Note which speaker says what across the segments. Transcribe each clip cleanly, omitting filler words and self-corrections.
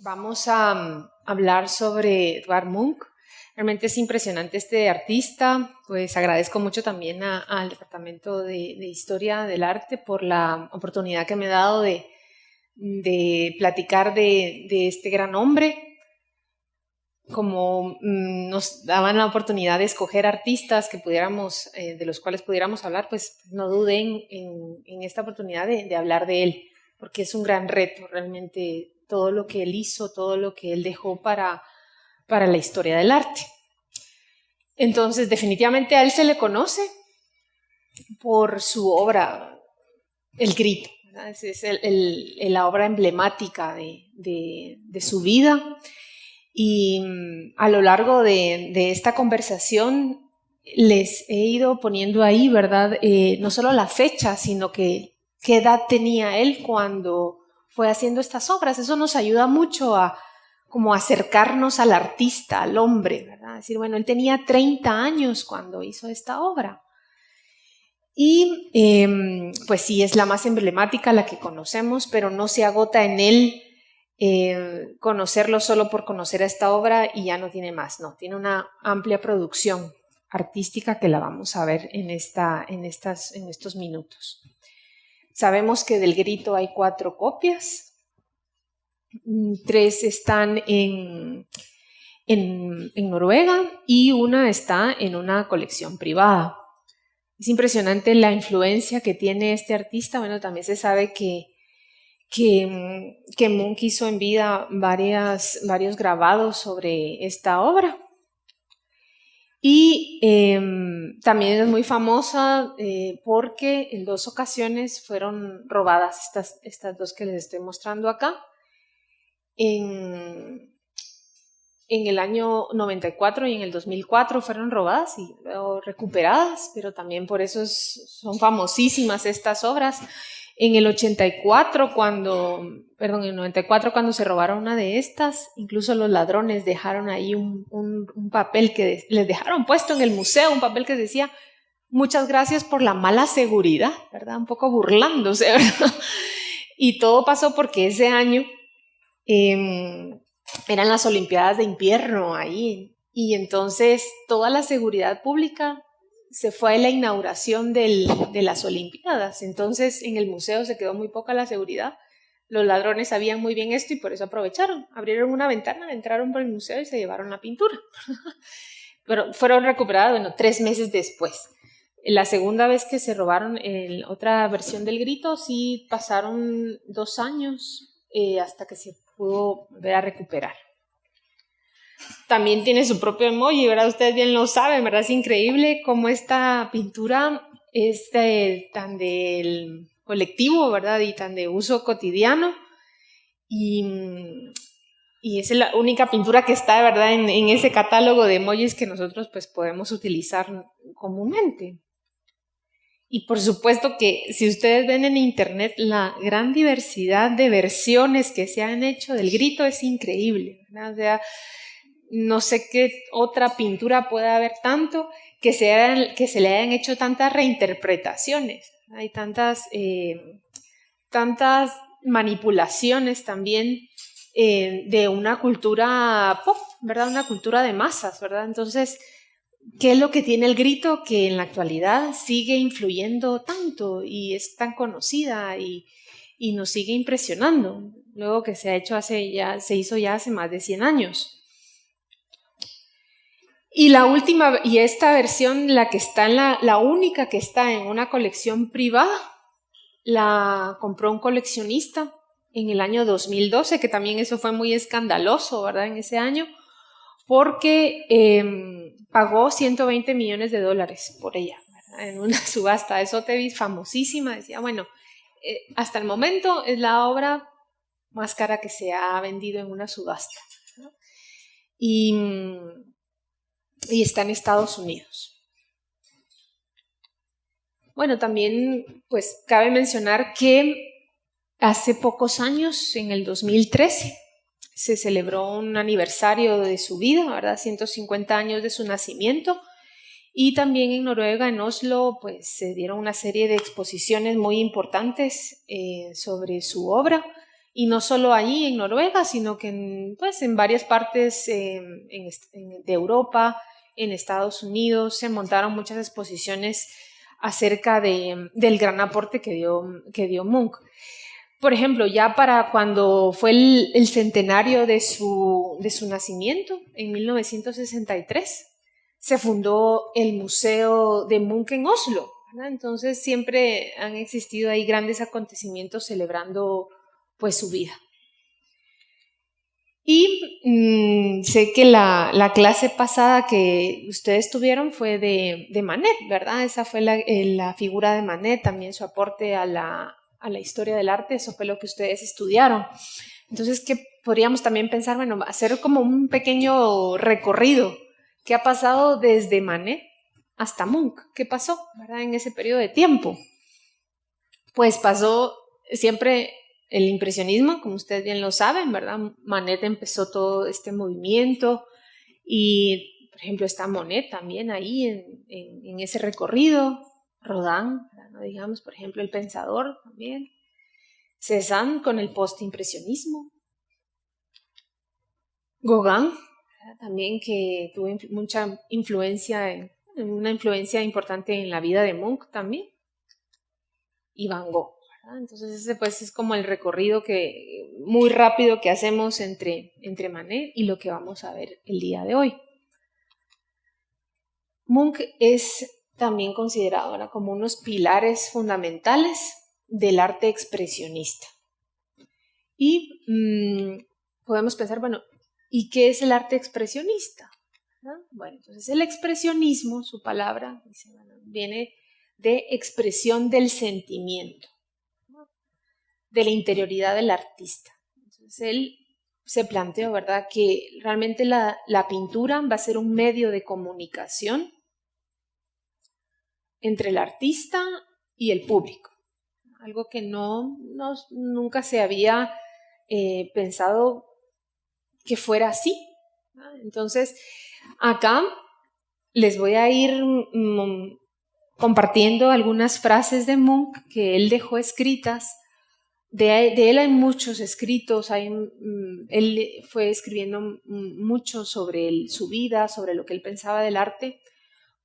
Speaker 1: Vamos a hablar sobre Edvard Munch. Realmente es impresionante este artista, pues agradezco mucho también al Departamento de Historia del Arte por la oportunidad que me ha dado de platicar de este gran hombre. Como nos daban la oportunidad de escoger artistas que pudiéramos, de los cuales pudiéramos hablar, pues no duden en esta oportunidad de hablar de él, porque es un gran reto realmente todo lo que él hizo, todo lo que él dejó para la historia del arte. Entonces, definitivamente a él se le conoce por su obra, El Grito. Es la obra emblemática de su vida. Y a lo largo de esta conversación les he ido poniendo ahí, ¿verdad? No solo la fecha, sino que qué edad tenía él cuando fue haciendo estas obras. Eso nos ayuda mucho a como acercarnos al artista, al hombre, ¿verdad? Decir, bueno, él tenía 30 años cuando hizo esta obra. Y pues sí, es la más emblemática, la que conocemos, pero no se agota en él conocerlo solo por conocer a esta obra y ya no tiene más, no, tiene una amplia producción artística que la vamos a ver en estos minutos. Sabemos que del Grito hay 4 copias, 3 están en Noruega y una está en una colección privada. Es impresionante la influencia que tiene este artista. Bueno, también se sabe que Munch hizo en vida varios grabados sobre esta obra. Y también es muy famosa porque en 2 ocasiones fueron robadas estas 2 que les estoy mostrando acá. En el año 94 y en el 2004 fueron robadas y luego recuperadas, pero también por eso son famosísimas estas obras. En el 94, en el 94 cuando se robaron una de estas, incluso los ladrones dejaron ahí un papel que les dejaron puesto en el museo, un papel que decía muchas gracias por la mala seguridad, ¿verdad? Un poco burlándose, ¿verdad? Y todo pasó porque ese año eran las Olimpiadas de invierno ahí, y entonces toda la seguridad pública se fue a la inauguración de las Olimpiadas. Entonces en el museo se quedó muy poca la seguridad. Los ladrones sabían muy bien esto y por eso aprovecharon. Abrieron una ventana, entraron por el museo y se llevaron la pintura. Pero fueron recuperadas, 3 meses después. La segunda vez que se robaron otra versión del Grito, sí pasaron 2 años hasta que se pudo volver a recuperar. También tiene su propio emoji, ¿verdad? Ustedes bien lo saben, ¿verdad? Es increíble cómo esta pintura es tan del colectivo, ¿verdad? Y tan de uso cotidiano. Y es la única pintura que está, ¿verdad? En ese catálogo de emojis que nosotros pues podemos utilizar comúnmente. Y por supuesto que si ustedes ven en internet la gran diversidad de versiones que se han hecho del Grito es increíble, ¿verdad? O sea, no sé qué otra pintura puede haber tanto que se le hayan hecho tantas reinterpretaciones. Hay tantas manipulaciones también de una cultura pop, ¿verdad? Una cultura de masas, ¿verdad? Entonces, ¿qué es lo que tiene el Grito que en la actualidad sigue influyendo tanto y es tan conocida y nos sigue impresionando? Luego que se hizo ya hace más de 100 años. Y esta versión, la que está la única que está en una colección privada, la compró un coleccionista en el año 2012, que también eso fue muy escandaloso, ¿verdad? En ese año, porque pagó $120 millones por ella, ¿verdad? En una subasta de Sotheby's famosísima. Decía, bueno, hasta el momento es la obra más cara que se ha vendido en una subasta, ¿no? Y está en Estados Unidos. Bueno, también pues cabe mencionar que hace pocos años, en el 2013, se celebró un aniversario de su vida, ¿verdad? 150 años de su nacimiento. Y también en Noruega, en Oslo, pues se dieron una serie de exposiciones muy importantes sobre su obra Y no solo allí en Noruega, sino que en varias partes de Europa, en Estados Unidos, se montaron muchas exposiciones acerca del gran aporte que dio Munch. Por ejemplo, ya para cuando fue el centenario de su nacimiento, en 1963, se fundó el Museo de Munch en Oslo, ¿verdad? Entonces siempre han existido ahí grandes acontecimientos celebrando pues su vida. Y sé que la clase pasada que ustedes tuvieron fue de Manet, ¿verdad? Esa fue la figura de Manet, también su aporte a la historia del arte, eso fue lo que ustedes estudiaron. Entonces, ¿qué podríamos también pensar? Bueno, hacer como un pequeño recorrido. ¿Qué ha pasado desde Manet hasta Munch? ¿Qué pasó, verdad, en ese periodo de tiempo? Pues pasó siempre el impresionismo, como ustedes bien lo saben, ¿verdad? Manet empezó todo este movimiento y, por ejemplo, está Monet también ahí en ese recorrido, Rodin, ¿no? Digamos, por ejemplo, el pensador también, Cézanne con el postimpresionismo, Gauguin, ¿verdad? También que tuvo mucha influencia, una influencia importante en la vida de Munch también, y Van Gogh. Entonces ese pues es como el recorrido muy rápido que hacemos entre Manet y lo que vamos a ver el día de hoy. Munch es también considerado ahora como unos pilares fundamentales del arte expresionista. Y podemos pensar, bueno, ¿y qué es el arte expresionista? ¿No? Bueno, entonces el expresionismo, su palabra, viene de expresión del sentimiento, de la interioridad del artista. Entonces él se planteó, ¿verdad?, que realmente la pintura va a ser un medio de comunicación entre el artista y el público, algo que nunca se había pensado que fuera así. Entonces, acá les voy a ir compartiendo algunas frases de Munch que él dejó escritas. De él hay muchos escritos, él fue escribiendo mucho sobre su vida, sobre lo que él pensaba del arte,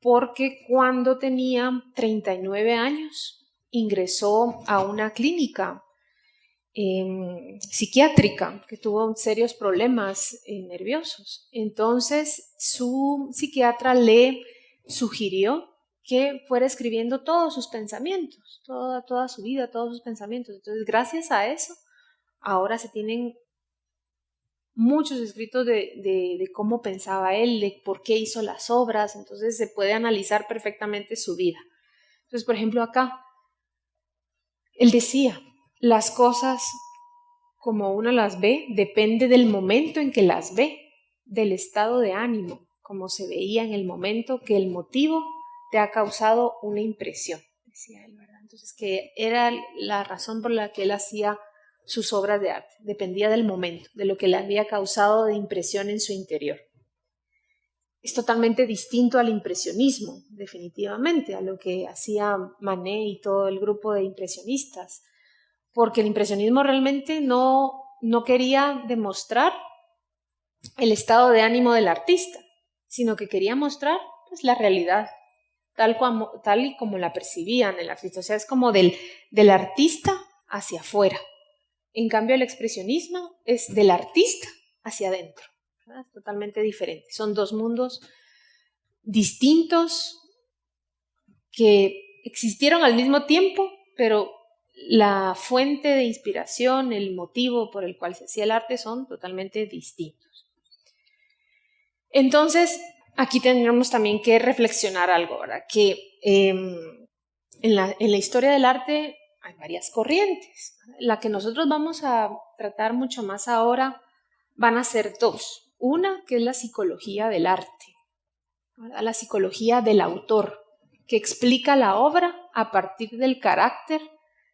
Speaker 1: porque cuando tenía 39 años ingresó a una clínica psiquiátrica que tuvo serios problemas nerviosos. Entonces su psiquiatra le sugirió que fuera escribiendo todos sus pensamientos, toda su vida, todos sus pensamientos. Entonces, gracias a eso, ahora se tienen muchos escritos de cómo pensaba él, de por qué hizo las obras. Entonces, se puede analizar perfectamente su vida. Entonces, por ejemplo, acá, él decía, las cosas como uno las ve depende del momento en que las ve, del estado de ánimo, como se veía en el momento que el motivo te ha causado una impresión, decía él, ¿verdad? Entonces, que era la razón por la que él hacía sus obras de arte, dependía del momento, de lo que le había causado de impresión en su interior. Es totalmente distinto al impresionismo, definitivamente, a lo que hacía Manet y todo el grupo de impresionistas, porque el impresionismo realmente no quería demostrar el estado de ánimo del artista, sino que quería mostrar pues, la realidad, tal y como la percibían el artista. O sea, es como del artista hacia afuera. En cambio, el expresionismo es del artista hacia adentro. ¿Verdad? Es totalmente diferente. Son dos mundos distintos que existieron al mismo tiempo, pero la fuente de inspiración, el motivo por el cual se hacía el arte son totalmente distintos. Entonces, aquí tendríamos también que reflexionar algo, ¿verdad? Que en la historia del arte hay varias corrientes. La que nosotros vamos a tratar mucho más ahora van a ser dos. Una que es la psicología del arte, ¿verdad? La psicología del autor, que explica la obra a partir del carácter,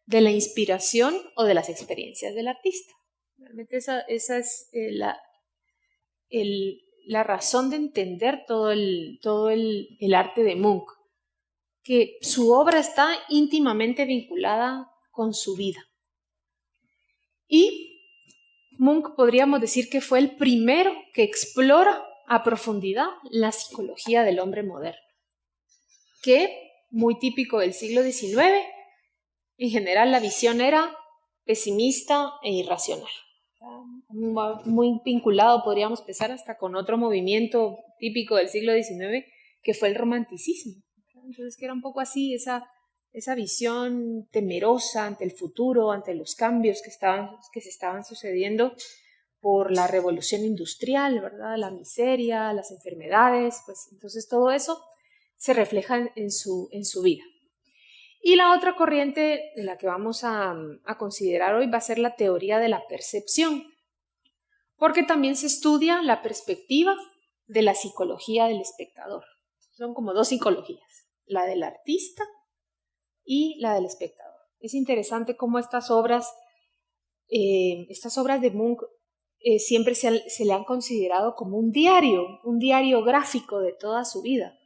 Speaker 1: de la inspiración o de las experiencias del artista. Realmente esa es la razón de entender todo el arte de Munch, que su obra está íntimamente vinculada con su vida. Y Munch podríamos decir que fue el primero que explora a profundidad la psicología del hombre moderno, que, muy típico del siglo XIX, en general la visión era pesimista e irracional. Muy vinculado, podríamos pensar, hasta con otro movimiento típico del siglo XIX, que fue el romanticismo. Entonces, que era un poco así, esa visión temerosa ante el futuro, ante los cambios que se estaban sucediendo por la revolución industrial, ¿verdad? La miseria, las enfermedades, pues entonces todo eso se refleja en su vida. Y la otra corriente de la que vamos a considerar hoy va a ser la teoría de la percepción, porque también se estudia la perspectiva de la psicología del espectador. Son como dos psicologías, la del artista y la del espectador. Es interesante cómo estas obras de Munch siempre se le han considerado como un diario gráfico de toda su vida.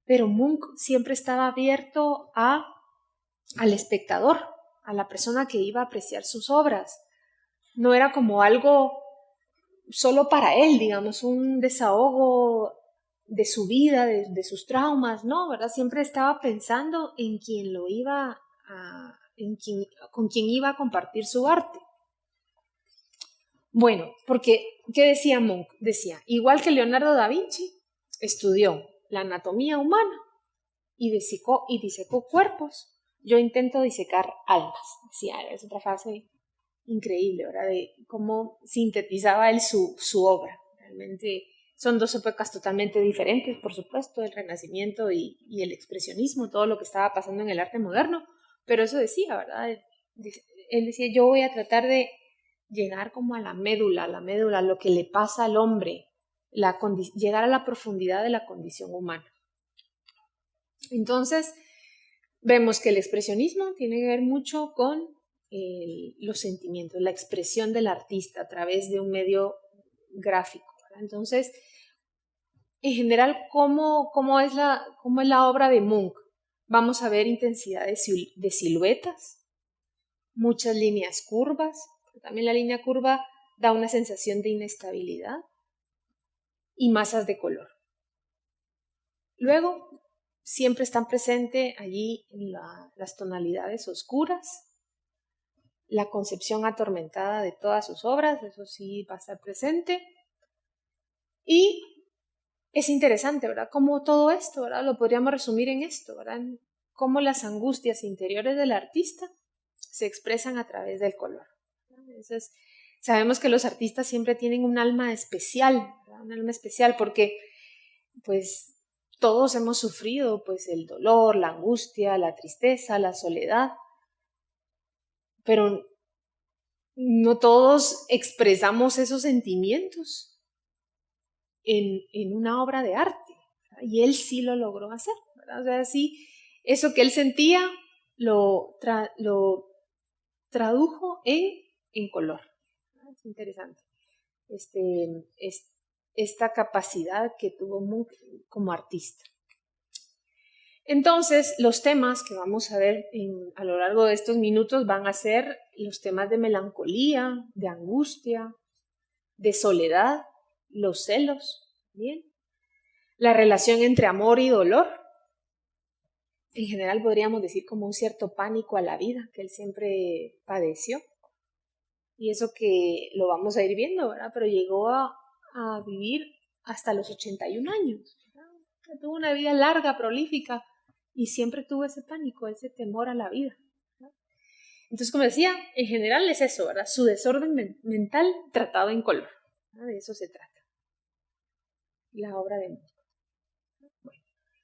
Speaker 1: Pero Munch siempre estaba abierto al espectador, a la persona que iba a apreciar sus obras. No era como algo solo para él, digamos, un desahogo de su vida, de sus traumas, no, ¿verdad? Siempre estaba pensando en quien con quien iba a compartir su arte. Bueno, porque, ¿qué decía Munch? Decía, igual que Leonardo da Vinci, estudió la anatomía humana y disecó cuerpos, yo intento disecar almas. Decía, es otra frase increíble, ¿verdad? De cómo sintetizaba él su obra. Realmente son dos épocas totalmente diferentes, por supuesto, el Renacimiento y el expresionismo, todo lo que estaba pasando en el arte moderno, pero eso decía, ¿verdad? Él decía, yo voy a tratar de llegar como a la médula, lo que le pasa al hombre, llegar a la profundidad de la condición humana. Entonces, vemos que el expresionismo tiene que ver mucho con los sentimientos, la expresión del artista a través de un medio gráfico, ¿verdad? Entonces, en general, ¿cómo es la obra de Munch? Vamos a ver intensidad de siluetas, muchas líneas curvas, también la línea curva da una sensación de inestabilidad y masas de color. Luego, siempre están presentes allí las tonalidades oscuras, la concepción atormentada de todas sus obras, eso sí va a estar presente. Y es interesante, ¿verdad? Cómo todo esto, ¿verdad? Lo podríamos resumir en esto, ¿verdad? Cómo las angustias interiores del artista se expresan a través del color. Entonces, sabemos que los artistas siempre tienen un alma especial, ¿verdad? Un alma especial porque, pues, todos hemos sufrido, pues, el dolor, la angustia, la tristeza, la soledad, pero no todos expresamos esos sentimientos en una obra de arte, ¿verdad? Y él sí lo logró hacer, ¿verdad? O sea, sí, eso que él sentía lo tradujo en color. Es interesante esta capacidad que tuvo Munch como artista. Entonces, los temas que vamos a ver a lo largo de estos minutos van a ser los temas de melancolía, de angustia, de soledad, los celos, ¿bien? La relación entre amor y dolor. En general podríamos decir como un cierto pánico a la vida que él siempre padeció. Y eso que lo vamos a ir viendo, ¿verdad? Pero llegó a vivir hasta los 81 años. ¿Verdad? Tuvo una vida larga, prolífica, y siempre tuvo ese pánico, ese temor a la vida, ¿verdad? Entonces, como decía, en general es eso, ¿verdad? Su desorden mental tratado en color, ¿verdad? De eso se trata la obra de Munch. Bueno,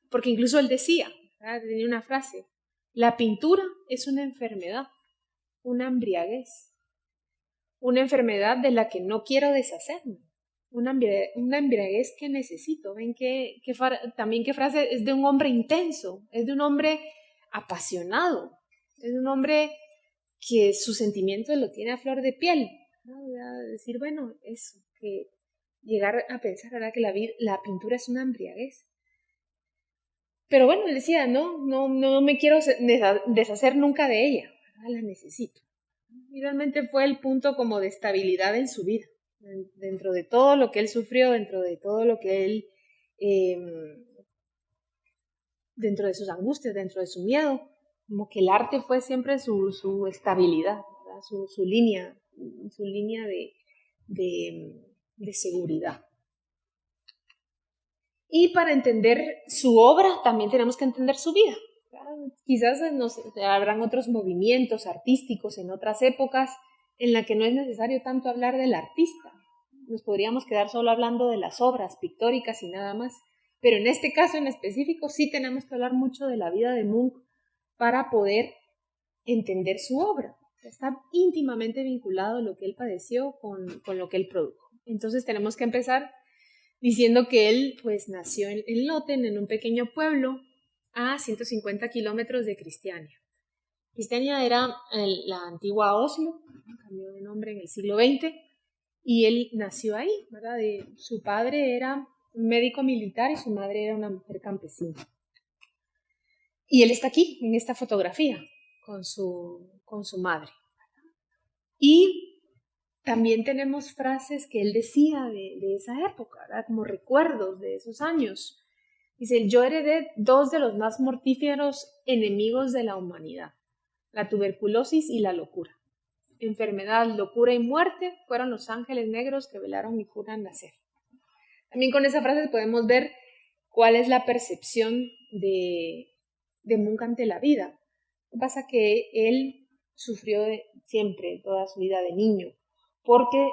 Speaker 1: porque incluso él decía, ¿verdad? Tenía una frase, la pintura es una enfermedad, una embriaguez, una enfermedad de la que no quiero deshacerme, una embriaguez que necesito. Ven también qué frase es de un hombre intenso, es de un hombre apasionado, es de un hombre que sus sentimientos lo tiene a flor de piel, ¿no? Decir, bueno, eso, que llegar a pensar, ¿verdad? Que la pintura es una embriaguez. Pero bueno, él decía, no me quiero deshacer nunca de ella, ¿verdad? La necesito. Y realmente fue el punto como de estabilidad en su vida. Dentro de todo lo que él sufrió, dentro de todo lo que él, dentro de sus angustias, dentro de su miedo, como que el arte fue siempre su estabilidad, su línea de seguridad. Y para entender su obra también tenemos que entender su vida. Quizás habrán otros movimientos artísticos en otras épocas en la que no es necesario tanto hablar del artista. Nos podríamos quedar solo hablando de las obras pictóricas y nada más. Pero en este caso en específico sí tenemos que hablar mucho de la vida de Munch para poder entender su obra. Está íntimamente vinculado lo que él padeció con lo que él produjo. Entonces tenemos que empezar diciendo que él pues nació en Loten, en un pequeño pueblo a 150 kilómetros de Cristiania. Cristiania era la antigua Oslo, cambió de nombre en el siglo XX, y él nació ahí, ¿verdad? Su padre era un médico militar y su madre era una mujer campesina. Y él está aquí, en esta fotografía, con su madre. Y también tenemos frases que él decía de esa época, ¿verdad? Como recuerdos de esos años. Dice, yo heredé dos de los más mortíferos enemigos de la humanidad, la tuberculosis y la locura. Enfermedad, locura y muerte fueron los ángeles negros que velaron mi cuna al nacer. También con esa frase podemos ver cuál es la percepción de Munch ante la vida. Lo que pasa es que él sufrió siempre, toda su vida de niño, porque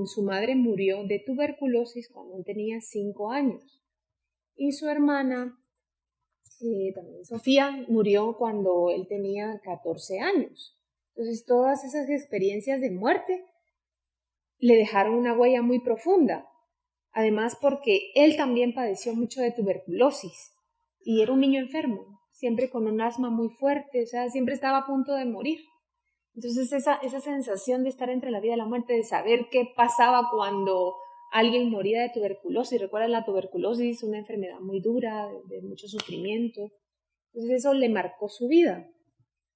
Speaker 1: su madre murió de tuberculosis cuando él tenía 5 años. Y su hermana, también Sofía, murió cuando él tenía 14 años. Entonces todas esas experiencias de muerte le dejaron una huella muy profunda. Además porque él también padeció mucho de tuberculosis y era un niño enfermo, siempre con un asma muy fuerte, o sea, siempre estaba a punto de morir. Entonces esa sensación de estar entre la vida y la muerte, de saber qué pasaba cuando alguien moría de tuberculosis. Recuerden, la tuberculosis es una enfermedad muy dura, de mucho sufrimiento. Entonces eso le marcó su vida.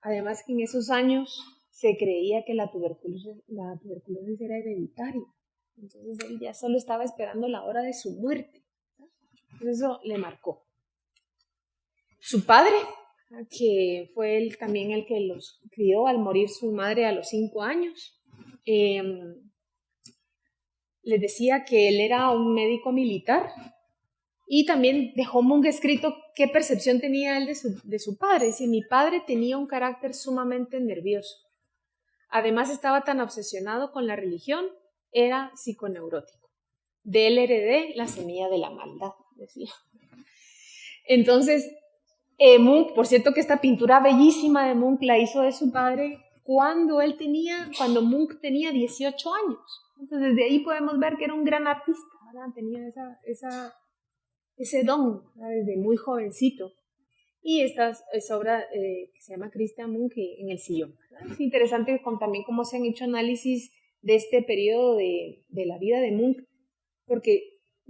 Speaker 1: Además que en esos años se creía que la tuberculosis era hereditaria. Entonces él ya solo estaba esperando la hora de su muerte. Entonces eso le marcó. Su padre, que fue él también el que los crió al morir su madre a los 5 años, les decía que él era un médico militar y también dejó Munch escrito qué percepción tenía él de su padre. Dice, mi padre tenía un carácter sumamente nervioso. Además estaba tan obsesionado con la religión, era psiconeurótico. De él heredé la semilla de la maldad, decía. Entonces, Munch, por cierto que esta pintura bellísima de Munch la hizo de su padre cuando Munch tenía 18 años. Entonces, desde ahí podemos ver que era un gran artista, ¿verdad? Tenía ese don, ¿verdad? Desde muy jovencito. Y esta es obra que se llama Christian Munch en el sillón, ¿verdad? Es interesante también cómo se han hecho análisis de este periodo de la vida de Munch, porque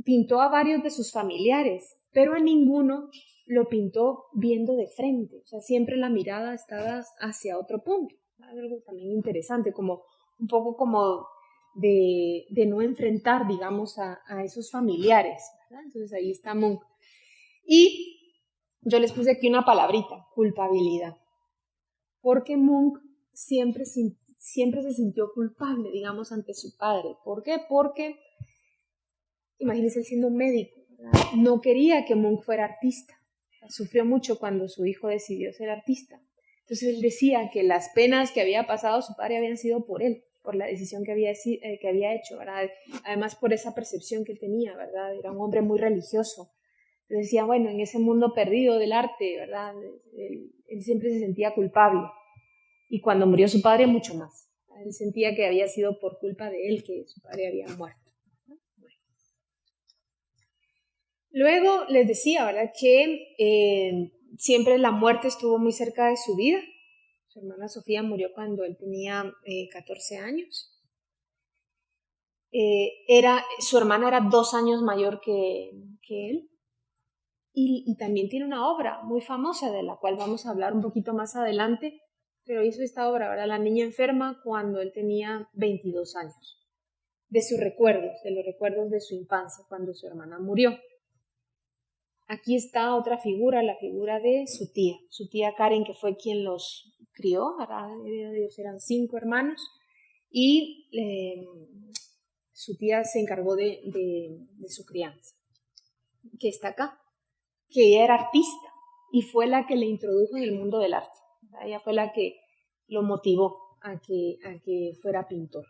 Speaker 1: pintó a varios de sus familiares, pero a ninguno lo pintó viendo de frente, o sea, siempre la mirada estaba hacia otro punto. Algo también interesante, como un poco como de no enfrentar, digamos, a esos familiares, ¿verdad? Entonces ahí está Munch. Y yo les puse aquí una palabrita, culpabilidad, porque Munch siempre se sintió culpable, digamos, ante su padre. ¿Por qué? Porque, imagínense, siendo un médico, ¿verdad? No quería que Munch fuera artista. Sufrió mucho cuando su hijo decidió ser artista. Entonces él decía que las penas que había pasado su padre habían sido por él, por la decisión que había hecho, ¿verdad? Además por esa percepción que tenía, ¿verdad? Era un hombre muy religioso. Entonces decía, bueno, en ese mundo perdido del arte, ¿verdad? Él siempre se sentía culpable. Y cuando murió su padre, mucho más. Él sentía que había sido por culpa de él que su padre había muerto. Luego les decía, ¿verdad?, que siempre la muerte estuvo muy cerca de su vida. Su hermana Sofía murió cuando él tenía 14 años. Su hermana era 2 años mayor que él. Y también tiene una obra muy famosa de la cual vamos a hablar un poquito más adelante,
Speaker 2: pero hizo esta obra, ¿verdad? La niña enferma, cuando él tenía 22 años, de sus recuerdos, de los recuerdos de su infancia, cuando su hermana murió. Aquí está otra figura, la figura de su tía Karen, que fue quien los crió. Ellos eran 5 hermanos y su tía se encargó de su crianza, que está acá, que ella era artista y fue la que le introdujo en el mundo del arte. Ella fue la que lo motivó a que fuera pintor.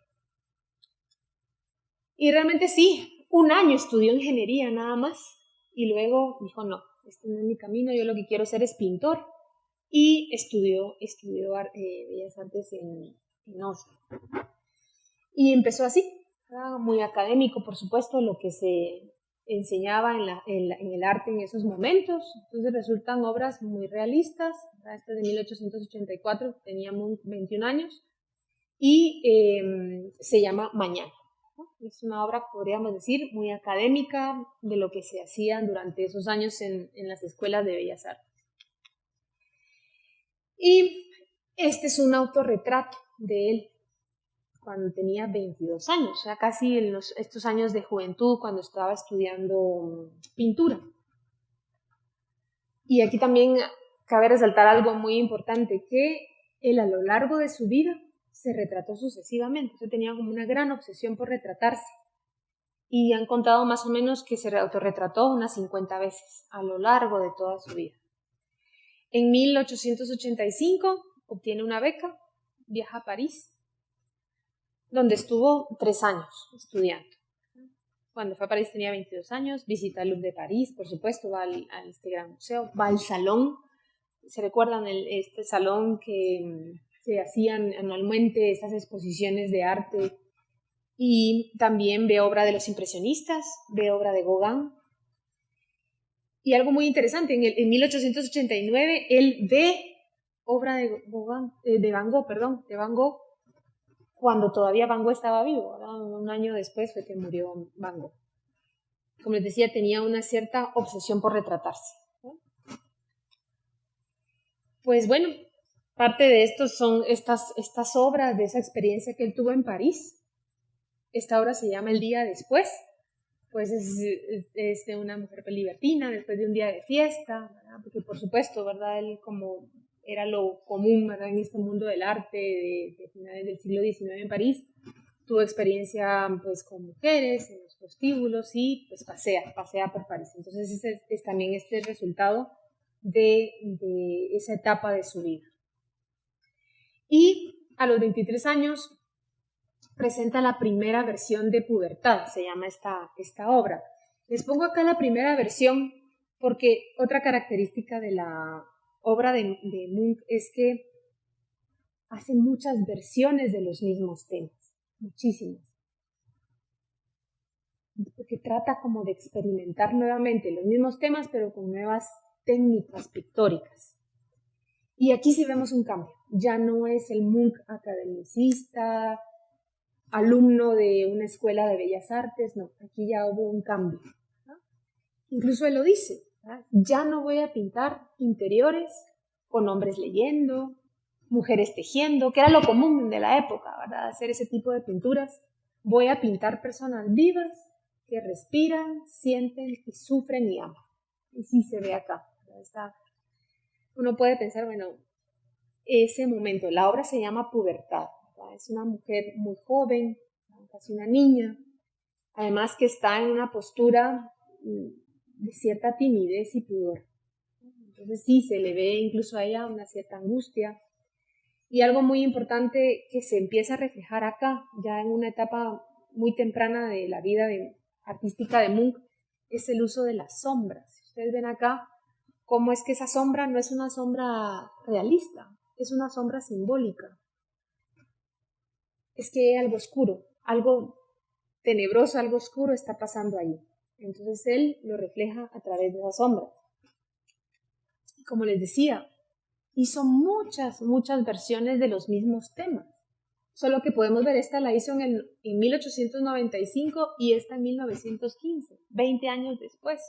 Speaker 2: Y realmente sí, 1 año estudió ingeniería nada más y luego dijo, no, este no es mi camino, yo lo que quiero ser es pintor, y estudió Bellas Artes en Oslo. Y empezó así, muy académico, por supuesto, lo que se enseñaba en el arte en esos momentos. Entonces resultan obras muy realistas. Esta es de 1884, tenía 21 años, y se llama Mañana. Es una obra, podríamos decir, muy académica de lo que se hacía durante esos años en las escuelas de Bellas Artes. Y este es un autorretrato de él cuando tenía 22 años, o sea, casi en estos años de juventud, cuando estaba estudiando pintura. Y aquí también cabe resaltar algo muy importante, que él a lo largo de su vida se retrató sucesivamente. Entonces tenía como una gran obsesión por retratarse. Y han contado más o menos que se autorretrató unas 50 veces a lo largo de toda su vida. En 1885 obtiene una beca, viaja a París, donde estuvo 3 años estudiando. Cuando fue a París tenía 22 años, visita el Louvre de París, por supuesto, va a este gran museo, va al salón. ¿Se recuerdan este salón que se hacían anualmente, estas exposiciones de arte? Y también ve obra de los impresionistas, ve obra de Gauguin. Y algo muy interesante, en 1889 él ve obra de Van Gogh, cuando todavía Van Gogh estaba vivo, ¿verdad? 1 año después fue que murió Van Gogh. Como les decía, tenía una cierta obsesión por retratarse, ¿no? Pues bueno, parte de esto son estas obras de esa experiencia que él tuvo en París. Esta obra se llama El día después, pues es de una mujer libertina después de un día de fiesta, ¿verdad? Porque por supuesto, ¿verdad? Él, como era lo común, ¿verdad? En este mundo del arte de finales del siglo XIX en París, tuvo experiencia pues con mujeres en los prostíbulos y pues pasea por París. Entonces ese es también el resultado de esa etapa de su vida. Y a los 23 años presenta la primera versión de Pubertad, se llama esta obra. Les pongo acá la primera versión porque otra característica de la obra de Munch es que hace muchas versiones de los mismos temas, muchísimas. Porque trata como de experimentar nuevamente los mismos temas, pero con nuevas técnicas pictóricas. Y aquí sí vemos un cambio. Ya no es el Munch academicista, alumno de una escuela de bellas artes, no, aquí ya hubo un cambio, ¿no? Incluso él lo dice, ¿no? Ya no voy a pintar interiores con hombres leyendo, mujeres tejiendo, que era lo común de la época, ¿verdad? Hacer ese tipo de pinturas. Voy a pintar personas vivas que respiran, sienten y sufren y aman. Y sí se ve acá. Uno puede pensar, bueno, ese momento, la obra se llama Pubertad. Es una mujer muy joven, casi una niña, además que está en una postura de cierta timidez y pudor. Entonces sí, se le ve incluso a ella una cierta angustia. Y algo muy importante que se empieza a reflejar acá, ya en una etapa muy temprana de la vida artística de Munch, es el uso de las sombras. Ustedes ven acá cómo es que esa sombra no es una sombra realista, es una sombra simbólica. Es que algo oscuro, algo tenebroso, algo oscuro está pasando ahí. Entonces él lo refleja a través de esa sombra. Como les decía, hizo muchas versiones de los mismos temas. Solo que podemos ver, esta la hizo en 1895 y esta en 1915, 20 años después.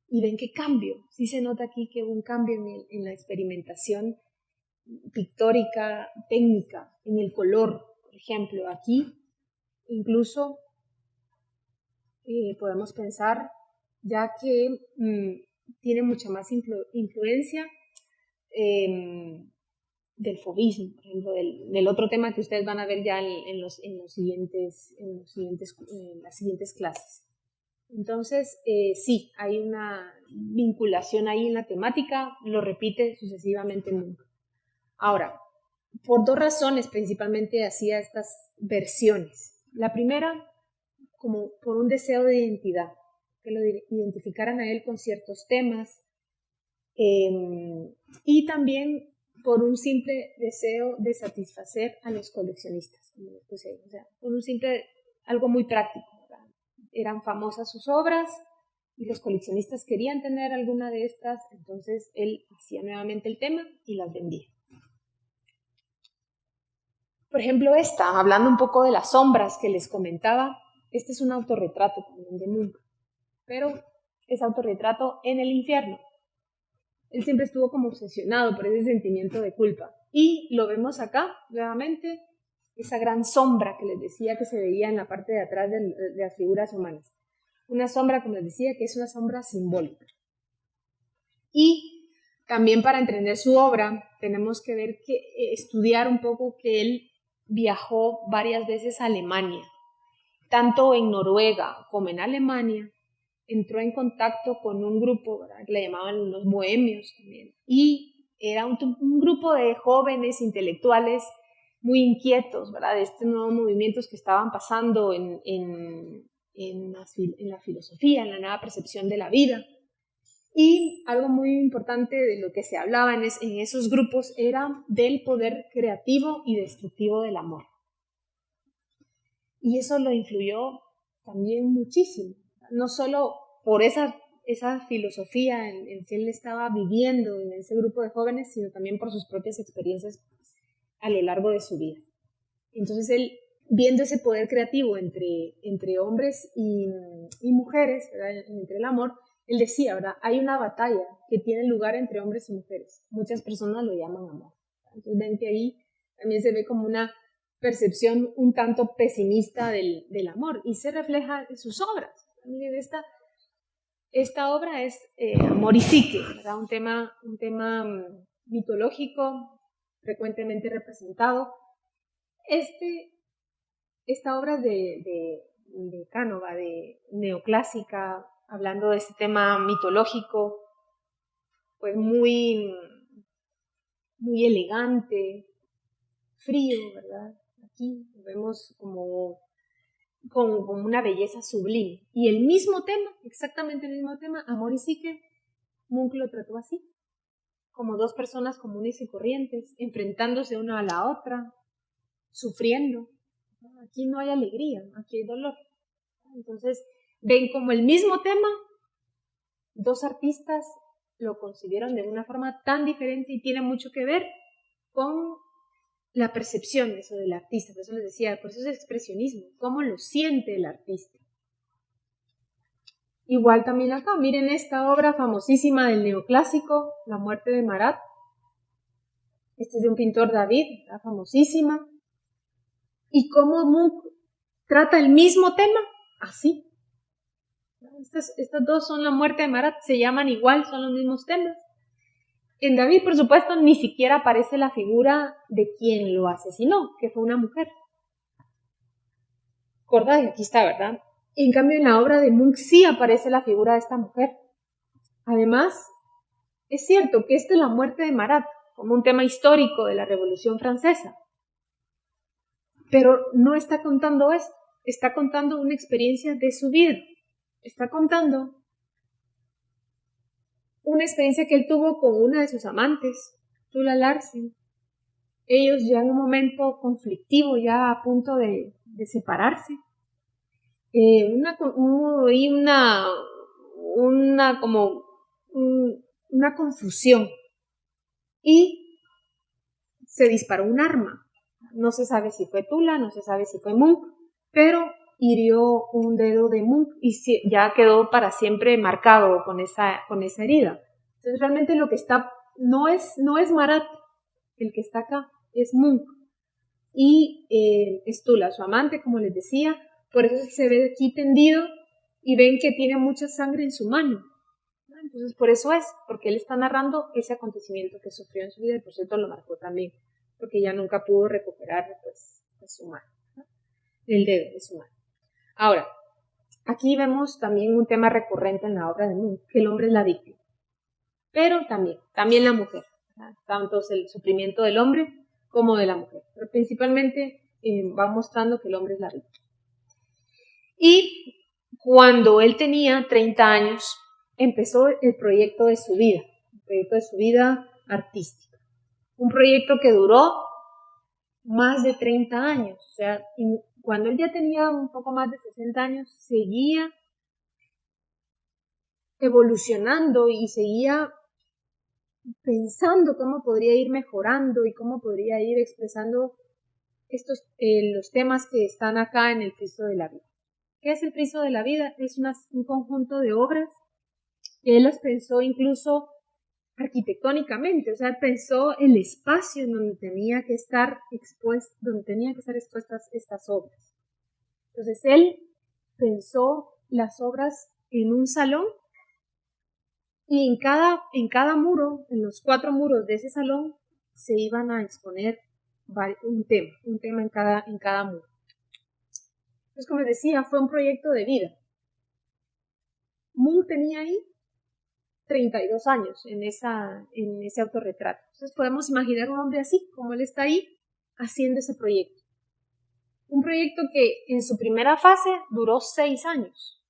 Speaker 2: Y ven qué cambio. Sí se nota aquí que hubo un cambio en la experimentación pictórica, técnica, en el color, por ejemplo. Aquí incluso podemos pensar, ya que tiene mucha más influencia del fauvismo, por ejemplo, del otro tema que ustedes van a ver ya en las siguientes clases. Entonces, sí, hay una vinculación ahí en la temática, lo repite sucesivamente Munch. Ahora, por dos razones principalmente hacía estas versiones. La primera, como por un deseo de identidad, que lo identificaran a él con ciertos temas, y también por un simple deseo de satisfacer a los coleccionistas, o sea, por un simple, algo muy práctico, ¿verdad? Eran famosas sus obras y los coleccionistas querían tener alguna de estas, entonces él hacía nuevamente el tema y las vendía. Por ejemplo, hablando un poco de las sombras que les comentaba, este es un autorretrato también de Munch, pero es autorretrato en el infierno. Él siempre estuvo como obsesionado por ese sentimiento de culpa. Y lo vemos acá, nuevamente, esa gran sombra que les decía que se veía en la parte de atrás de las figuras humanas. Una sombra, como les decía, que es una sombra simbólica. Y también para entender su obra, tenemos que ver estudiar un poco que él viajó varias veces a Alemania, tanto en Noruega como en Alemania. Entró en contacto con un grupo, ¿verdad?, que le llamaban los bohemios también, y era un grupo de jóvenes intelectuales muy inquietos, ¿verdad?, de estos nuevos movimientos que estaban pasando en la filosofía, en la nueva percepción de la vida. Y algo muy importante de lo que se hablaba en esos grupos era del poder creativo y destructivo del amor. Y eso lo influyó también muchísimo. No solo por esa filosofía en que él estaba viviendo en ese grupo de jóvenes, sino también por sus propias experiencias a lo largo de su vida. Entonces él, viendo ese poder creativo entre hombres y mujeres, ¿verdad?, entre el amor, él decía, ¿verdad?, hay una batalla que tiene lugar entre hombres y mujeres. Muchas personas lo llaman amor. Entonces ven que ahí también se ve como una percepción un tanto pesimista del amor, y se refleja en sus obras. Miren, esta obra es Amor y Psique, ¿verdad?, un tema mitológico frecuentemente representado. Esta obra de Canova, de neoclásica, hablando de este tema mitológico, pues muy elegante, frío, ¿verdad? Aquí lo vemos como una belleza sublime. Y el mismo tema, exactamente el mismo tema, Amor y Psique, Munch lo trató así, como dos personas comunes y corrientes, enfrentándose una a la otra, sufriendo. Aquí no hay alegría, aquí hay dolor. Entonces, ven como el mismo tema, dos artistas lo concibieron de una forma tan diferente y tiene mucho que ver con la percepción de eso del artista. Por eso les decía, por eso es expresionismo, cómo lo siente el artista. Igual también acá, miren esta obra famosísima del neoclásico, La muerte de Marat. Este es de un pintor David, famosísima. Y cómo Munch trata el mismo tema, así. Estas dos son La muerte de Marat, se llaman igual, son los mismos temas. En David, por supuesto, ni siquiera aparece la figura de quien lo asesinó, que fue una mujer. Corday, aquí está, ¿verdad? En cambio, en la obra de Munch sí aparece la figura de esta mujer. Además, es cierto que esta es la muerte de Marat, como un tema histórico de la Revolución Francesa. Pero no está contando esto, está contando una experiencia de su vida. Está contando una experiencia que él tuvo con una de sus amantes, Tula Larsen. Ellos ya en un momento conflictivo, ya a punto de separarse. Una confusión. Y se disparó un arma. No se sabe si fue Tula, no se sabe si fue Munch, pero hirió un dedo de Munch y ya quedó para siempre marcado con esa herida. Entonces realmente lo que está no es Marat, el que está acá, es Munch. Y Stula, su amante, como les decía, por eso se ve aquí tendido y ven que tiene mucha sangre en su mano. Entonces, por eso es, porque él está narrando ese acontecimiento que sufrió en su vida y por cierto lo marcó también, porque ya nunca pudo recuperar pues su mano, ¿no? El dedo de su mano. Ahora, aquí vemos también un tema recurrente en la obra de Munch, que el hombre es la víctima, pero también la mujer, ¿verdad? Tanto el sufrimiento del hombre como de la mujer, pero principalmente va mostrando que el hombre es la víctima. Y cuando él tenía 30 años, empezó el proyecto de su vida artística. Un proyecto que duró más de 30 años. O sea, cuando él ya tenía un poco más de 60 años, seguía evolucionando y seguía pensando cómo podría ir mejorando y cómo podría ir expresando los temas que están acá en el Cristo de la Vida. ¿Qué es el Cristo de la Vida? Es un conjunto de obras que él las pensó incluso arquitectónicamente, o sea, pensó el espacio en donde tenía que estar expuestas estas obras. Entonces él pensó las obras en un salón y en cada muro, en los 4 muros de ese salón, se iban a exponer un tema en cada muro. Entonces, como les decía, fue un proyecto de vida. Munch tenía ahí 32 años en ese autorretrato. Entonces podemos imaginar un hombre así, como él está ahí, haciendo ese proyecto. Un proyecto que en su primera fase duró 6 años.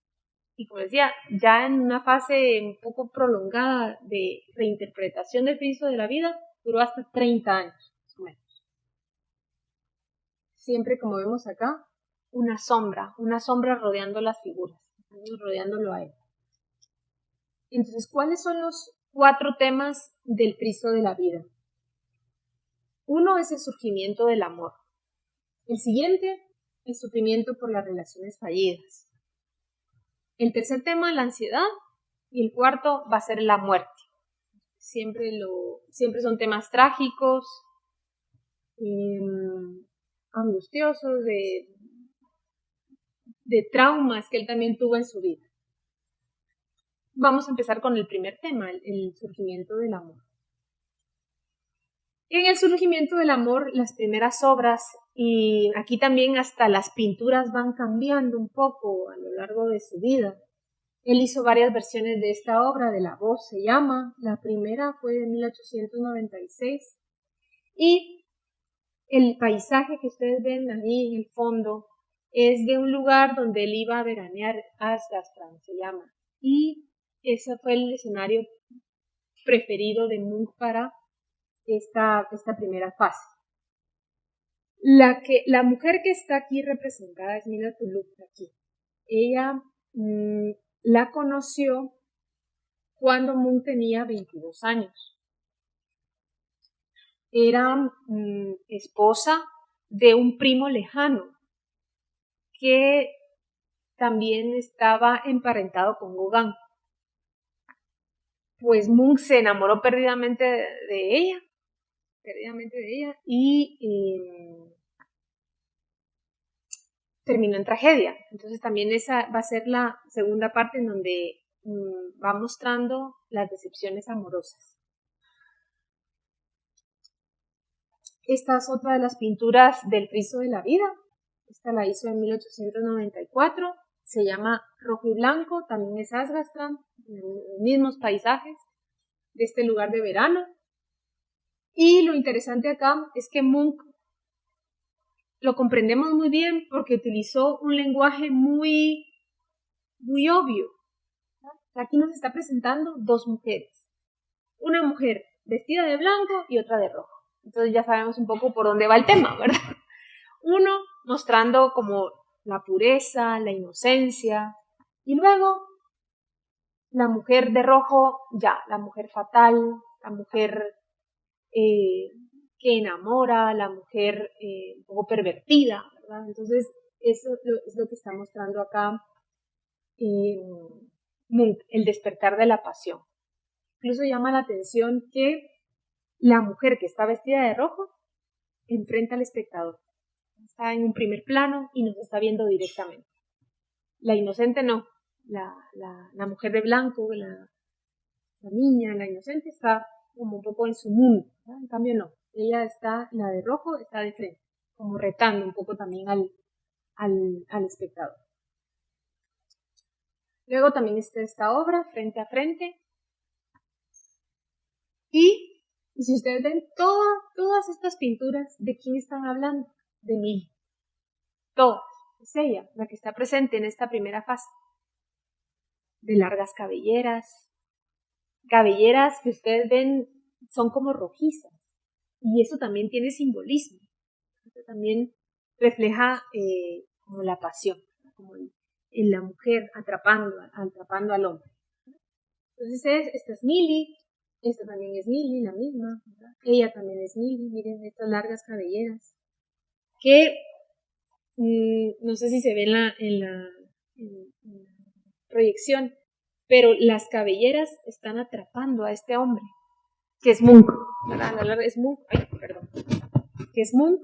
Speaker 2: Y como decía, ya en una fase un poco prolongada de reinterpretación del Cristo de la Vida, duró hasta 30 años, más o menos. Siempre, como vemos acá, una sombra rodeando las figuras, rodeándolo a él. Entonces, ¿cuáles son los 4 temas del Cristo de la Vida? Uno es el surgimiento del amor. El siguiente, el sufrimiento por las relaciones fallidas. El tercer tema, la ansiedad. Y el cuarto va a ser la muerte. Siempre son temas trágicos, angustiosos, de traumas que él también tuvo en su vida. Vamos a empezar con el primer tema, el surgimiento del amor. En el surgimiento del amor, las primeras obras, y aquí también hasta las pinturas van cambiando un poco a lo largo de su vida. Él hizo varias versiones de esta obra, de La Voz se llama. La primera fue de 1896. Y el paisaje que ustedes ven ahí en el fondo es de un lugar donde él iba a veranear, Asgastran se llama. Y ese fue el escenario preferido de Munch para esta primera fase. La mujer que está aquí representada es Mila Toulouse aquí. Ella la conoció cuando Munch tenía 22 años. Era esposa de un primo lejano que también estaba emparentado con Gauguin. Pues Munch se enamoró perdidamente de ella y terminó en tragedia. Entonces también esa va a ser la segunda parte en donde va mostrando las decepciones amorosas. Esta es otra de las pinturas del Cristo de la Vida. Esta la hizo en 1894. Se llama Rojo y Blanco. También es Asgastran, los mismos paisajes de este lugar de verano. Y lo interesante acá es que Munch lo comprendemos muy bien porque utilizó un lenguaje muy obvio. Aquí nos está presentando 2 mujeres. Una mujer vestida de blanco y otra de rojo. Entonces ya sabemos un poco por dónde va el tema, ¿verdad? Uno mostrando como la pureza, la inocencia. Y luego la mujer de rojo, ya, la mujer fatal, la mujer que enamora, la mujer un poco pervertida, ¿verdad? Entonces, eso es lo que está mostrando acá Munch, el despertar de la pasión. Incluso llama la atención que la mujer que está vestida de rojo enfrenta al espectador. Está en un primer plano y nos está viendo directamente. La inocente no. La mujer de blanco, la niña, la inocente, está como un poco en su mundo, ¿no? En cambio no. Ella está, la de rojo, está de frente, como retando un poco también al espectador. Luego también está esta obra, Frente a Frente. Y si ustedes ven todas estas pinturas, ¿de quién están hablando? De Milly. Todas. Es ella la que está presente en esta primera fase. De largas cabelleras. Cabelleras que ustedes ven son como rojizas. Y eso también tiene simbolismo. Eso también refleja como la pasión, como en la mujer atrapando al hombre. Entonces esta es Milly, esta también es Milly, la misma, ¿verdad? Ella también es Milly, miren estas largas cabelleras, que no sé si se ve en la proyección, pero las cabelleras están atrapando a este hombre, que es Munch, ¿verdad? Es Munch, que es Munch,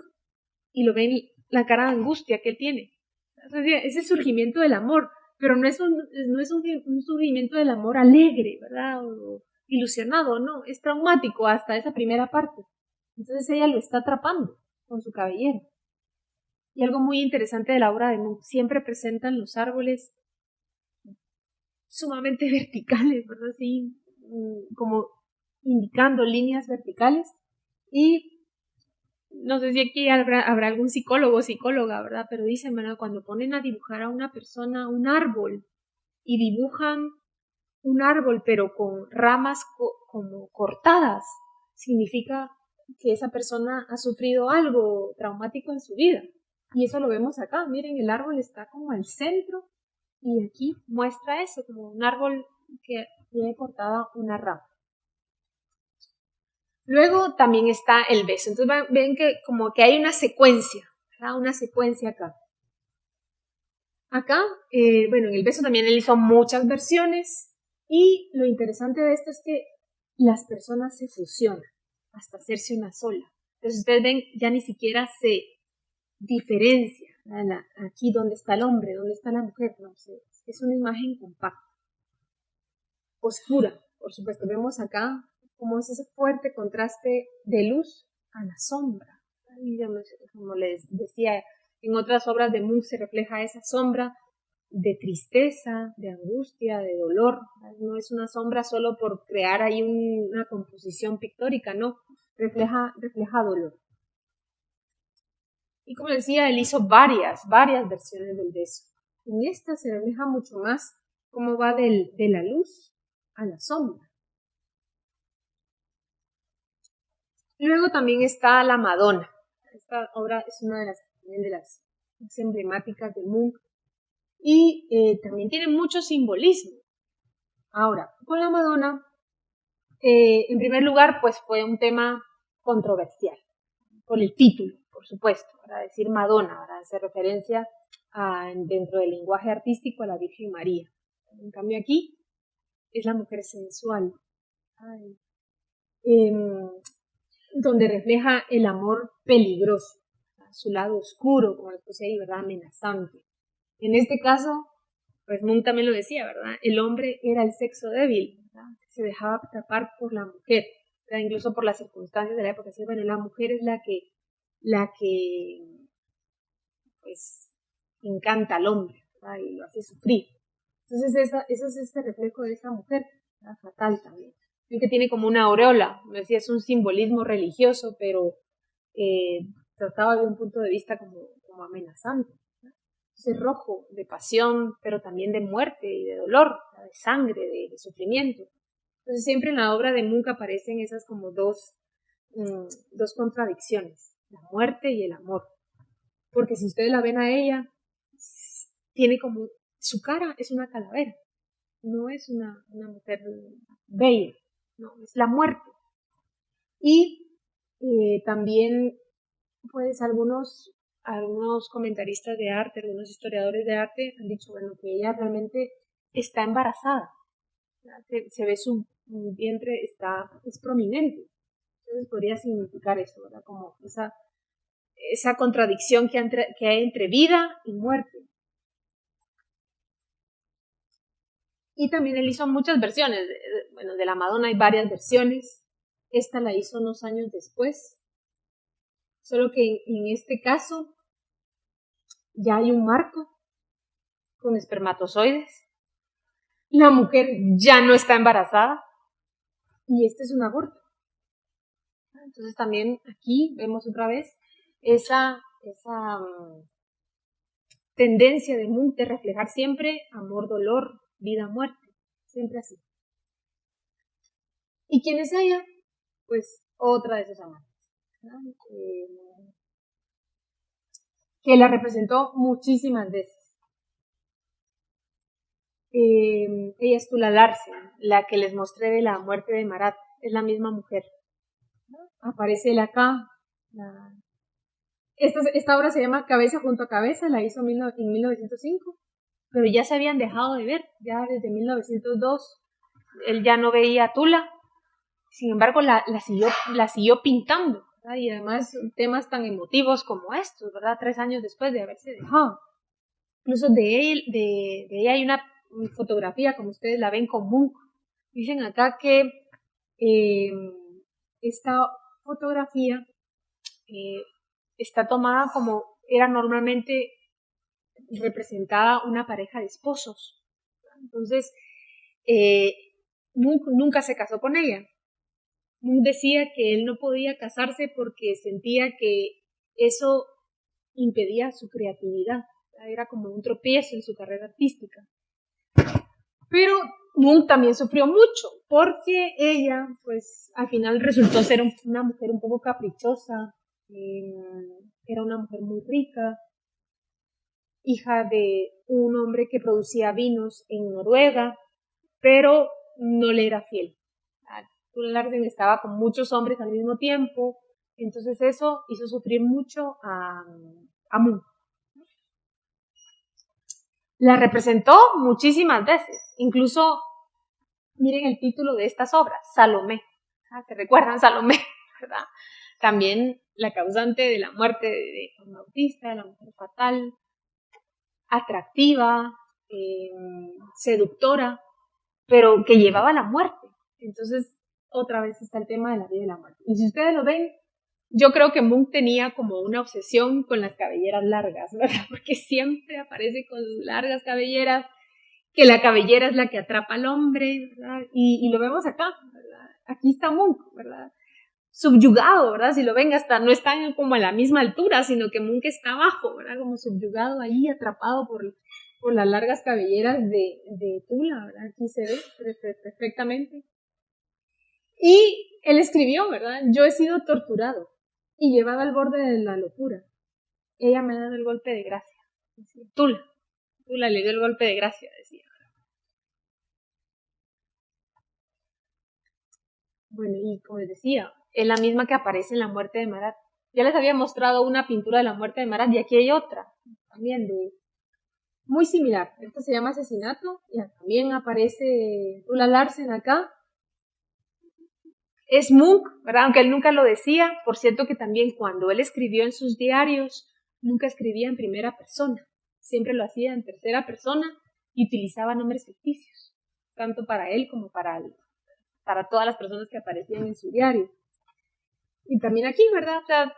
Speaker 2: y lo ven la cara de angustia que él tiene. Es el surgimiento del amor, pero no es un surgimiento del amor alegre, ¿verdad? O ilusionado, no, es traumático hasta esa primera parte. Entonces ella lo está atrapando con su cabellera. Y algo muy interesante de la obra de Munch, siempre presentan los árboles sumamente verticales, ¿verdad? Así, como indicando líneas verticales. Y no sé si aquí habrá algún psicólogo o psicóloga, ¿verdad? Pero dicen, ¿verdad? Cuando ponen a dibujar a una persona un árbol y dibujan un árbol pero con ramas como cortadas, significa que esa persona ha sufrido algo traumático en su vida. Y eso lo vemos acá, miren, el árbol está como al centro y aquí muestra eso, como un árbol que tiene cortada una rama. Luego también está el beso. Entonces ven que como que hay una secuencia, ¿verdad? Una secuencia acá. Acá, bueno, en el beso también él hizo muchas versiones y lo interesante de esto es que las personas se fusionan hasta hacerse una sola. Entonces ustedes ven, ya ni siquiera se diferencia, ¿verdad? Aquí dónde está el hombre, dónde está la mujer, no sé, es una imagen compacta, oscura, por supuesto. Vemos acá cómo es ese fuerte contraste de luz a la sombra. Como les decía, en otras obras de Munch se refleja esa sombra de tristeza, de angustia, de dolor. No es una sombra solo por crear ahí una composición pictórica, no, refleja dolor. Y como decía, él hizo varias versiones del beso. En esta se refleja mucho más cómo va de la luz a la sombra. Luego también está la Madonna. Esta obra es una de las más emblemáticas de Munch y también tiene mucho simbolismo. Ahora, con la Madonna, en primer lugar, pues fue un tema controversial, por el título, por supuesto, para decir Madonna, para hacer referencia dentro del lenguaje artístico a la Virgen María. En cambio aquí es la mujer sensual, donde refleja el amor peligroso, su lado oscuro, como les puse ahí, ¿verdad? Amenazante. En este caso, pues Munch también lo decía, ¿verdad? El hombre era el sexo débil, ¿verdad? Se dejaba atrapar por la mujer, ¿verdad? Incluso por las circunstancias de la época. Decía, bueno, la mujer es la que pues encanta al hombre, ¿verdad? Y lo hace sufrir. Entonces eso es este reflejo de esa mujer, ¿verdad? Fatal también. El que tiene como una aureola, me decía, es un simbolismo religioso, pero trataba de un punto de vista como amenazante. Ese rojo de pasión, pero también de muerte y de dolor, de sangre, de sufrimiento. Entonces siempre en la obra de Munch aparecen esas como dos contradicciones, la muerte y el amor. Porque si ustedes la ven a ella, tiene como, su cara es una calavera, no es una mujer bella, no, es la muerte. Y también, pues algunos comentaristas de arte, algunos historiadores de arte han dicho, bueno, que ella realmente está embarazada. Se ve su vientre es prominente. Entonces podría significar eso, ¿verdad? Como esa contradicción que hay entre vida y muerte. Y también él hizo muchas versiones. Bueno, de la Madonna hay varias versiones. Esta la hizo unos años después. Solo que en este caso ya hay un marco con espermatozoides. La mujer ya no está embarazada. Y este es un aborto. Entonces también aquí vemos otra vez esa tendencia de Munch de reflejar siempre amor, dolor, vida, muerte. Siempre así. ¿Y quién es ella? Pues otra de sus amantes. Que la representó muchísimas veces. Ella es Tula Larsen, la que les mostré de la muerte de Marat. Es la misma mujer. Aparece él acá. Esta obra se llama Cabeza junto a Cabeza, la hizo en 1905, pero ya se habían dejado de ver, ya desde 1902. Él ya no veía a Tula, sin embargo la siguió pintando, ¿verdad? Y además temas tan emotivos como estos, ¿verdad? 3 años después de haberse dejado. Incluso de ella hay una fotografía, como ustedes la ven, con Munch. Dicen acá que esta fotografía está tomada como era normalmente representada una pareja de esposos. Entonces, Munch nunca se casó con ella. Munch decía que él no podía casarse porque sentía que eso impedía su creatividad. Era como un tropiezo en su carrera artística. Pero Munch también sufrió mucho porque ella, pues, al final resultó ser una mujer un poco caprichosa. Era una mujer muy rica, hija de un hombre que producía vinos en Noruega, pero no le era fiel. Tula Larsen estaba con muchos hombres al mismo tiempo, entonces eso hizo sufrir mucho a Munch. La representó muchísimas veces, incluso miren el título de estas obras, Salomé. ¿Se recuerdan Salomé? ¿Verdad? También la causante de la muerte de Juan Bautista, la mujer fatal, atractiva, seductora, pero que llevaba a la muerte. Entonces, otra vez está el tema de la vida y la muerte. Y si ustedes lo ven, yo creo que Munch tenía como una obsesión con las cabelleras largas, ¿verdad? Porque siempre aparece con sus largas cabelleras, que la cabellera es la que atrapa al hombre, ¿verdad? Y lo vemos acá, ¿verdad? Aquí está Munch, ¿verdad? Subyugado, ¿verdad? Si lo ven, hasta no están como a la misma altura, sino que Munch está abajo, ¿verdad? Como subyugado ahí, atrapado por las largas cabelleras de Tula, ¿verdad? Aquí se ve perfectamente. Y él escribió, ¿verdad? Yo he sido torturado y llevado al borde de la locura. Ella me ha dado el golpe de gracia. Decía. Tula le dio el golpe de gracia, decía. Bueno, y como les decía, es la misma que aparece en La muerte de Marat. Ya les había mostrado una pintura de La muerte de Marat y aquí hay otra, también muy similar. Esta se llama Asesinato y también aparece Tula Larsen acá. Es Munch, ¿verdad? Aunque él nunca lo decía. Por cierto que también cuando él escribió en sus diarios, nunca escribía en primera persona. Siempre lo hacía en tercera persona y utilizaba nombres ficticios, tanto para él como para todas las personas que aparecían en su diario. Y también aquí, ¿verdad? O sea,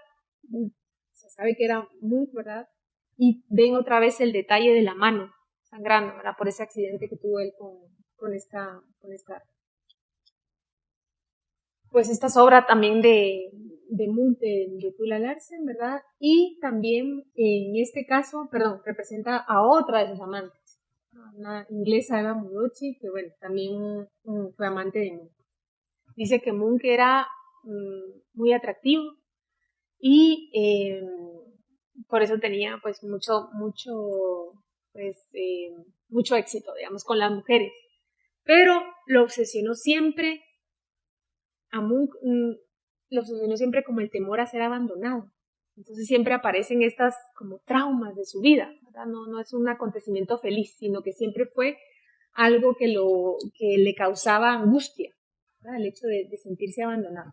Speaker 2: se sabe que era Munch, ¿verdad? Y ven otra vez el detalle de la mano sangrando, ¿verdad? Por ese accidente que tuvo él con esta pues esta es obra también de Munch, de Tula Larsen, ¿verdad? Y también en este caso, representa a otra de sus amantes, una inglesa, Eva Mudochi, que bueno, también fue amante de Munch. Dice que Munch era muy atractivo y por eso tenía pues mucho éxito, digamos, con las mujeres. Pero lo obsesionó siempre a Munch, lo obsesionó siempre como el temor a ser abandonado. Entonces siempre aparecen estas como traumas de su vida, ¿verdad? No es un acontecimiento feliz, sino que siempre fue algo que le causaba angustia, ¿verdad? El hecho de sentirse abandonado.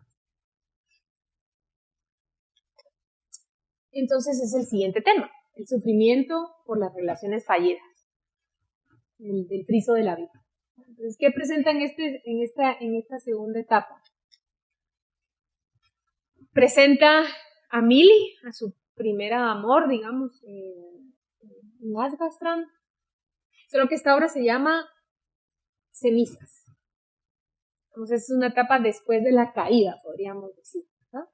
Speaker 2: Entonces es el siguiente tema, el sufrimiento por las relaciones fallidas, del friso de la vida. Entonces, ¿qué presenta en esta segunda etapa? Presenta a Mili, a su primera amor, digamos, en Asgardstrand, solo que esta obra se llama Cenizas. Entonces es una etapa después de la caída, podríamos decir, ¿no?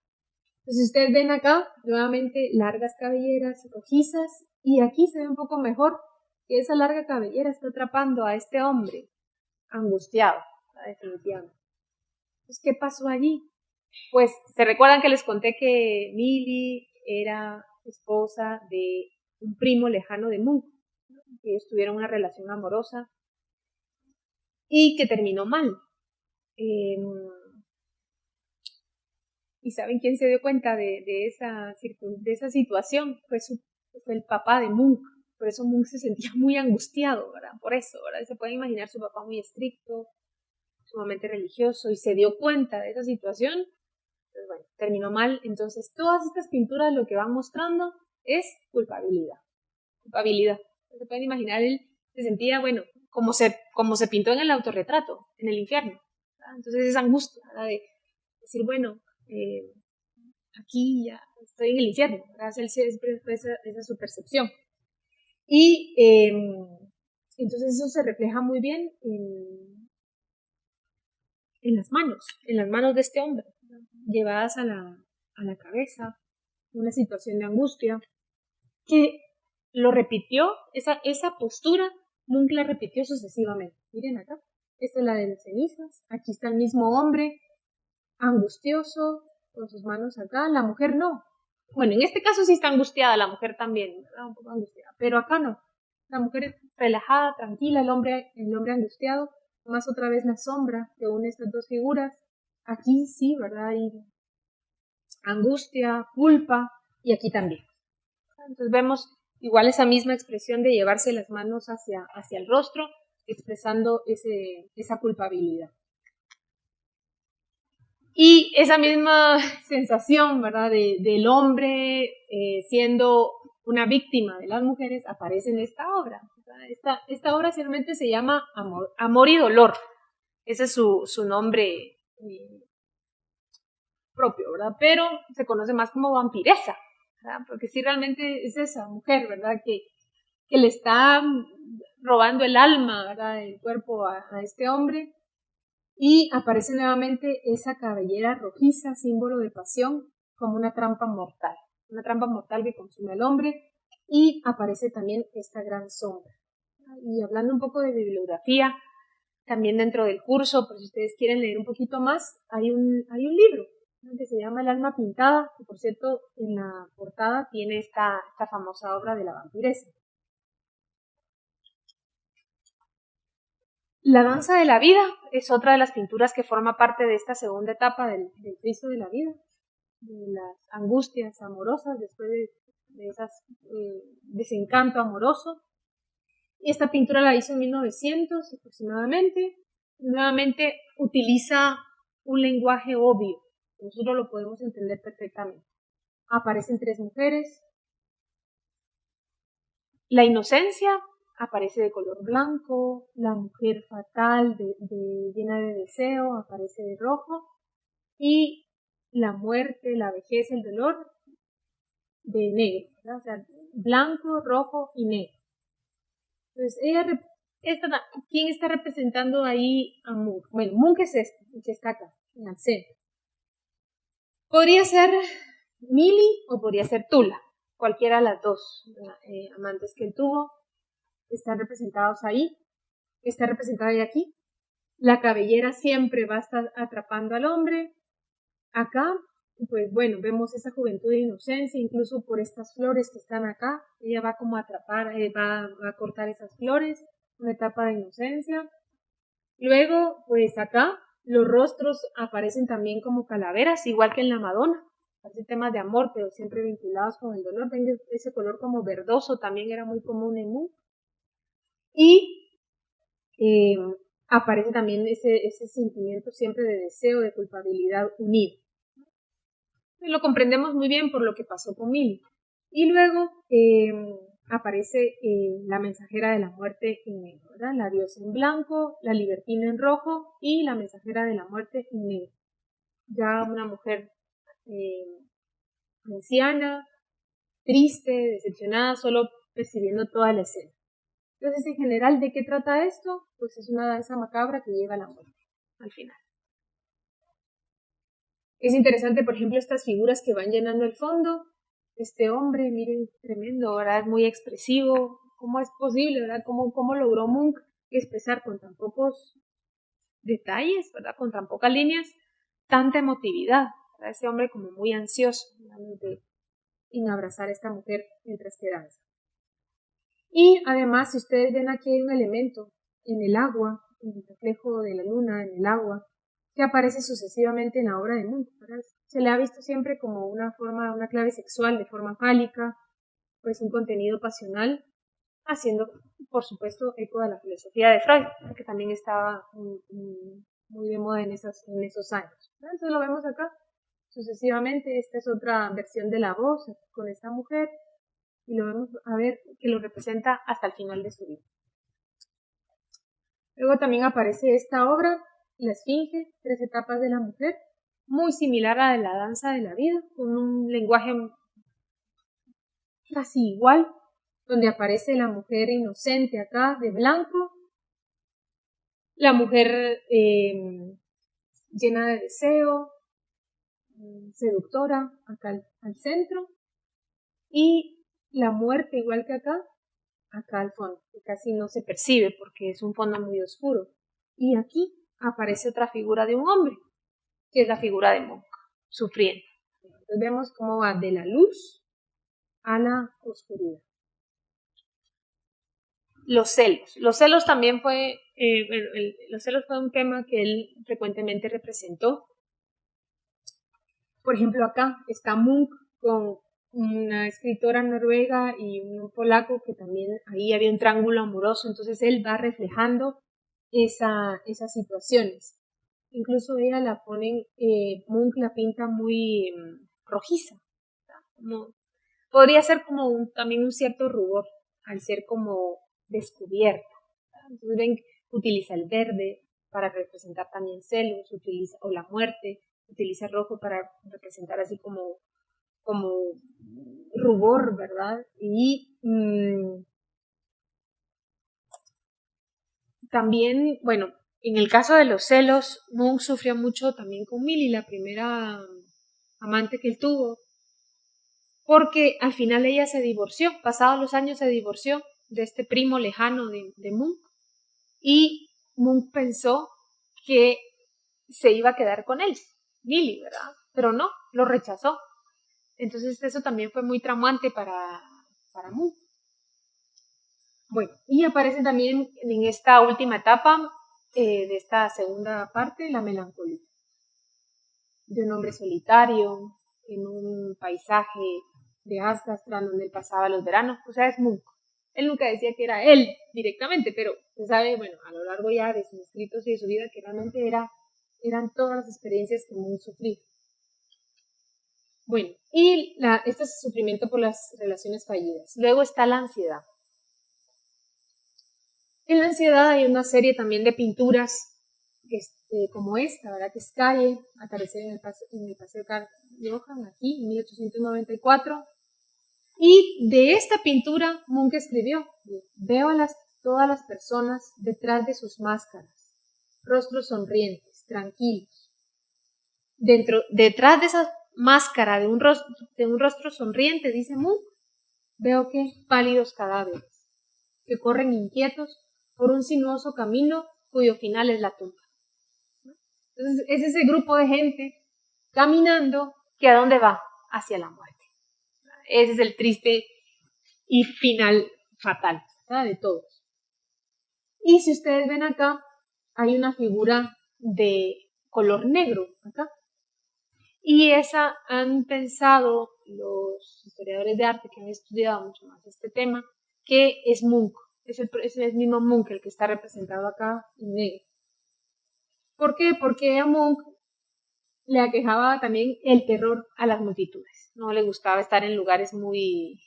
Speaker 2: Entonces ustedes ven acá, nuevamente, largas cabelleras rojizas, y aquí se ve un poco mejor que esa larga cabellera está atrapando a este hombre angustiado, definitivamente. Entonces, ¿qué pasó allí? Pues, ¿se recuerdan que les conté que Mili era esposa de un primo lejano de Munch? Que ellos tuvieron una relación amorosa y que terminó mal. ¿Y saben quién se dio cuenta de esa situación? Fue el papá de Munch. Por eso Munch se sentía muy angustiado, ¿verdad? Por eso, ¿verdad? Se pueden imaginar su papá muy estricto, sumamente religioso, y se dio cuenta de esa situación. Entonces, bueno, terminó mal. Entonces, todas estas pinturas lo que van mostrando es culpabilidad. Culpabilidad. Se pueden imaginar, él se sentía, bueno, como se pintó en el autorretrato, en el infierno. ¿Verdad? Entonces, esa angustia, ¿verdad? De decir, bueno, aquí ya estoy en el infierno, ¿verdad? Siempre fue esa su percepción. Y entonces eso se refleja muy bien en las manos de este hombre, ¿verdad? Llevadas a la cabeza, una situación de angustia, que lo repitió, esa postura, Munch la repitió sucesivamente. Miren acá, esta es la de las cenizas, aquí está el mismo hombre, angustioso, con sus manos acá, la mujer no. Bueno, en este caso sí está angustiada, la mujer también, ¿verdad? Un poco angustiada, pero acá no. La mujer es relajada, tranquila, el hombre angustiado, más otra vez la sombra que une estas dos figuras. Aquí sí, ¿verdad? Hay angustia, culpa, y aquí también. Entonces vemos igual esa misma expresión de llevarse las manos hacia el rostro, expresando esa culpabilidad. Y esa misma sensación, ¿verdad?, del hombre siendo una víctima de las mujeres aparece en esta obra. Esta obra realmente se llama Amor y Dolor. Ese es su nombre propio, ¿verdad? Pero se conoce más como vampiresa, ¿verdad? Porque sí realmente es esa mujer, ¿verdad?, que le está robando el alma, ¿verdad?, el cuerpo a este hombre. Y aparece nuevamente esa cabellera rojiza, símbolo de pasión, como una trampa mortal que consume al hombre, y aparece también esta gran sombra. Y hablando un poco de bibliografía, también dentro del curso, por si ustedes quieren leer un poquito más, hay un libro que se llama El alma pintada, que por cierto en la portada tiene esta famosa obra de la vampiresa. La danza de la vida es otra de las pinturas que forma parte de esta segunda etapa del friso de la vida, de las angustias amorosas después de esas desencanto amoroso. Y esta pintura la hizo en 1900 aproximadamente. Nuevamente utiliza un lenguaje obvio, nosotros lo podemos entender perfectamente. Aparecen tres mujeres. La inocencia aparece de color blanco, la mujer fatal, llena de deseo, aparece de rojo, y la muerte, la vejez, el dolor, de negro, ¿verdad? O sea, blanco, rojo y negro. Entonces, ¿quién está representando ahí a Munch? Bueno, Munch es el que está acá, en el centro. Podría ser Mili o podría ser Tula, cualquiera de las dos amantes que él tuvo. Están representados ahí, está representada ahí aquí. La cabellera siempre va a estar atrapando al hombre. Acá, pues bueno, vemos esa juventud de inocencia, incluso por estas flores que están acá. Ella va como a atrapar, va a cortar esas flores, una etapa de inocencia. Luego, pues acá, los rostros aparecen también como calaveras, igual que en la Madonna. Parece temas de amor, pero siempre vinculados con el dolor. Ven ese color como verdoso, también era muy común en Munch. Y aparece también ese sentimiento siempre de deseo, de culpabilidad unido. Y lo comprendemos muy bien por lo que pasó con Mili. Y luego aparece la mensajera de la muerte en negro, ¿verdad? La diosa en blanco, la libertina en rojo y la mensajera de la muerte en negro. Ya una mujer anciana, triste, decepcionada, solo percibiendo toda la escena. Entonces, en general, ¿de qué trata esto? Pues es una danza macabra que lleva a la muerte al final. Es interesante, por ejemplo, estas figuras que van llenando el fondo. Este hombre, miren, tremendo, ¿verdad? Es muy expresivo. ¿Cómo es posible, verdad? ¿Cómo logró Munch expresar con tan pocos detalles, verdad? Con tan pocas líneas, tanta emotividad, ¿verdad? Ese hombre como muy ansioso, en abrazar a esta mujer mientras que danza. Y además, si ustedes ven aquí hay un elemento en el agua, en el reflejo de la luna en el agua, que aparece sucesivamente en la obra de Munch, ¿verdad? Se le ha visto siempre como una clave sexual de forma fálica, pues un contenido pasional, haciendo, por supuesto, eco de la filosofía de Freud, que también estaba muy de moda en esos años. Entonces lo vemos acá sucesivamente. Esta es otra versión de la voz con esta mujer, y lo vamos a ver que lo representa hasta el final de su vida. Luego también aparece esta obra, La Esfinge, 3 etapas de la mujer, muy similar a la danza de la vida, con un lenguaje casi igual, donde aparece la mujer inocente acá, de blanco, la mujer llena de deseo, seductora, acá al centro, y la muerte, igual que acá al fondo, que casi no se percibe porque es un fondo muy oscuro. Y aquí aparece otra figura de un hombre, que es la figura de Munch, sufriendo. Entonces vemos cómo va de la luz a la oscuridad. Los celos. Los celos también fue, los celos fue un tema que él frecuentemente representó. Por ejemplo, acá está Munch con una escritora noruega y un polaco que también ahí había un triángulo amoroso, entonces él va reflejando esas situaciones. Incluso ella la ponen, Munch la pinta muy rojiza. Podría ser como también un cierto rubor, al ser como descubierta. Entonces ven, utiliza el verde para representar también celos, o la muerte, utiliza el rojo para representar así como rubor, ¿verdad? Y también, bueno, en el caso de los celos, Munch sufrió mucho también con Millie, la primera amante que él tuvo, porque al final ella se divorció, pasados los años se divorció de este primo lejano de Munch, y Munch pensó que se iba a quedar con él, Millie, ¿verdad? Pero no, lo rechazó. Entonces eso también fue muy traumante para Munch. Bueno, y aparece también en esta última etapa de esta segunda parte la melancolía. De un hombre solitario, en un paisaje de Asgastran donde él pasaba los veranos, o sea, es Munch. Él nunca decía que era él directamente, pero se sabe, bueno, a lo largo ya de sus escritos y de su vida, que realmente eran todas las experiencias que Munch sufrió. Bueno, y este es sufrimiento por las relaciones fallidas. Luego está la ansiedad. En la ansiedad hay una serie también de pinturas como esta, ¿verdad? Que es Calle, atardecer en el Paseo Carl Johan, aquí, en 1894. Y de esta pintura, Munch escribió: veo todas las personas detrás de sus máscaras, rostros sonrientes, tranquilos. Detrás de esa máscara de un rostro sonriente, dice Munch, veo que pálidos cadáveres, que corren inquietos por un sinuoso camino cuyo final es la tumba. Entonces es ese grupo de gente caminando que ¿a dónde va? Hacia la muerte. Ese es el triste y final fatal, ¿verdad? De todos. Y si ustedes ven acá, hay una figura de color negro acá. Y esa han pensado los historiadores de arte que han estudiado mucho más este tema, que es Munch. Es el mismo Munch el que está representado acá en negro. ¿Por qué? Porque a Munch le aquejaba también el terror a las multitudes. No le gustaba estar en lugares muy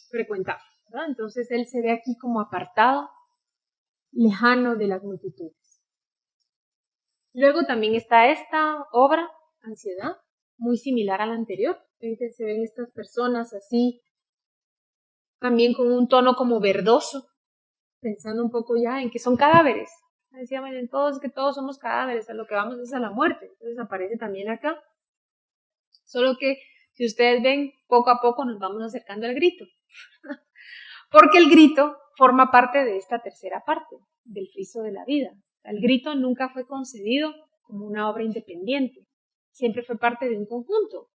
Speaker 2: frecuentados, ¿verdad? Entonces él se ve aquí como apartado, lejano de las multitudes. Luego también está esta obra, Ansiedad, muy similar a la anterior. Se ven estas personas así, también con un tono como verdoso, pensando un poco ya en que son cadáveres. Decían todos que todos somos cadáveres, a lo que vamos es a la muerte. Entonces aparece también acá. Solo que, si ustedes ven, poco a poco nos vamos acercando al grito. Porque el grito forma parte de esta tercera parte, del friso de la vida. El grito nunca fue concebido como una obra independiente. Siempre fue parte de un conjunto.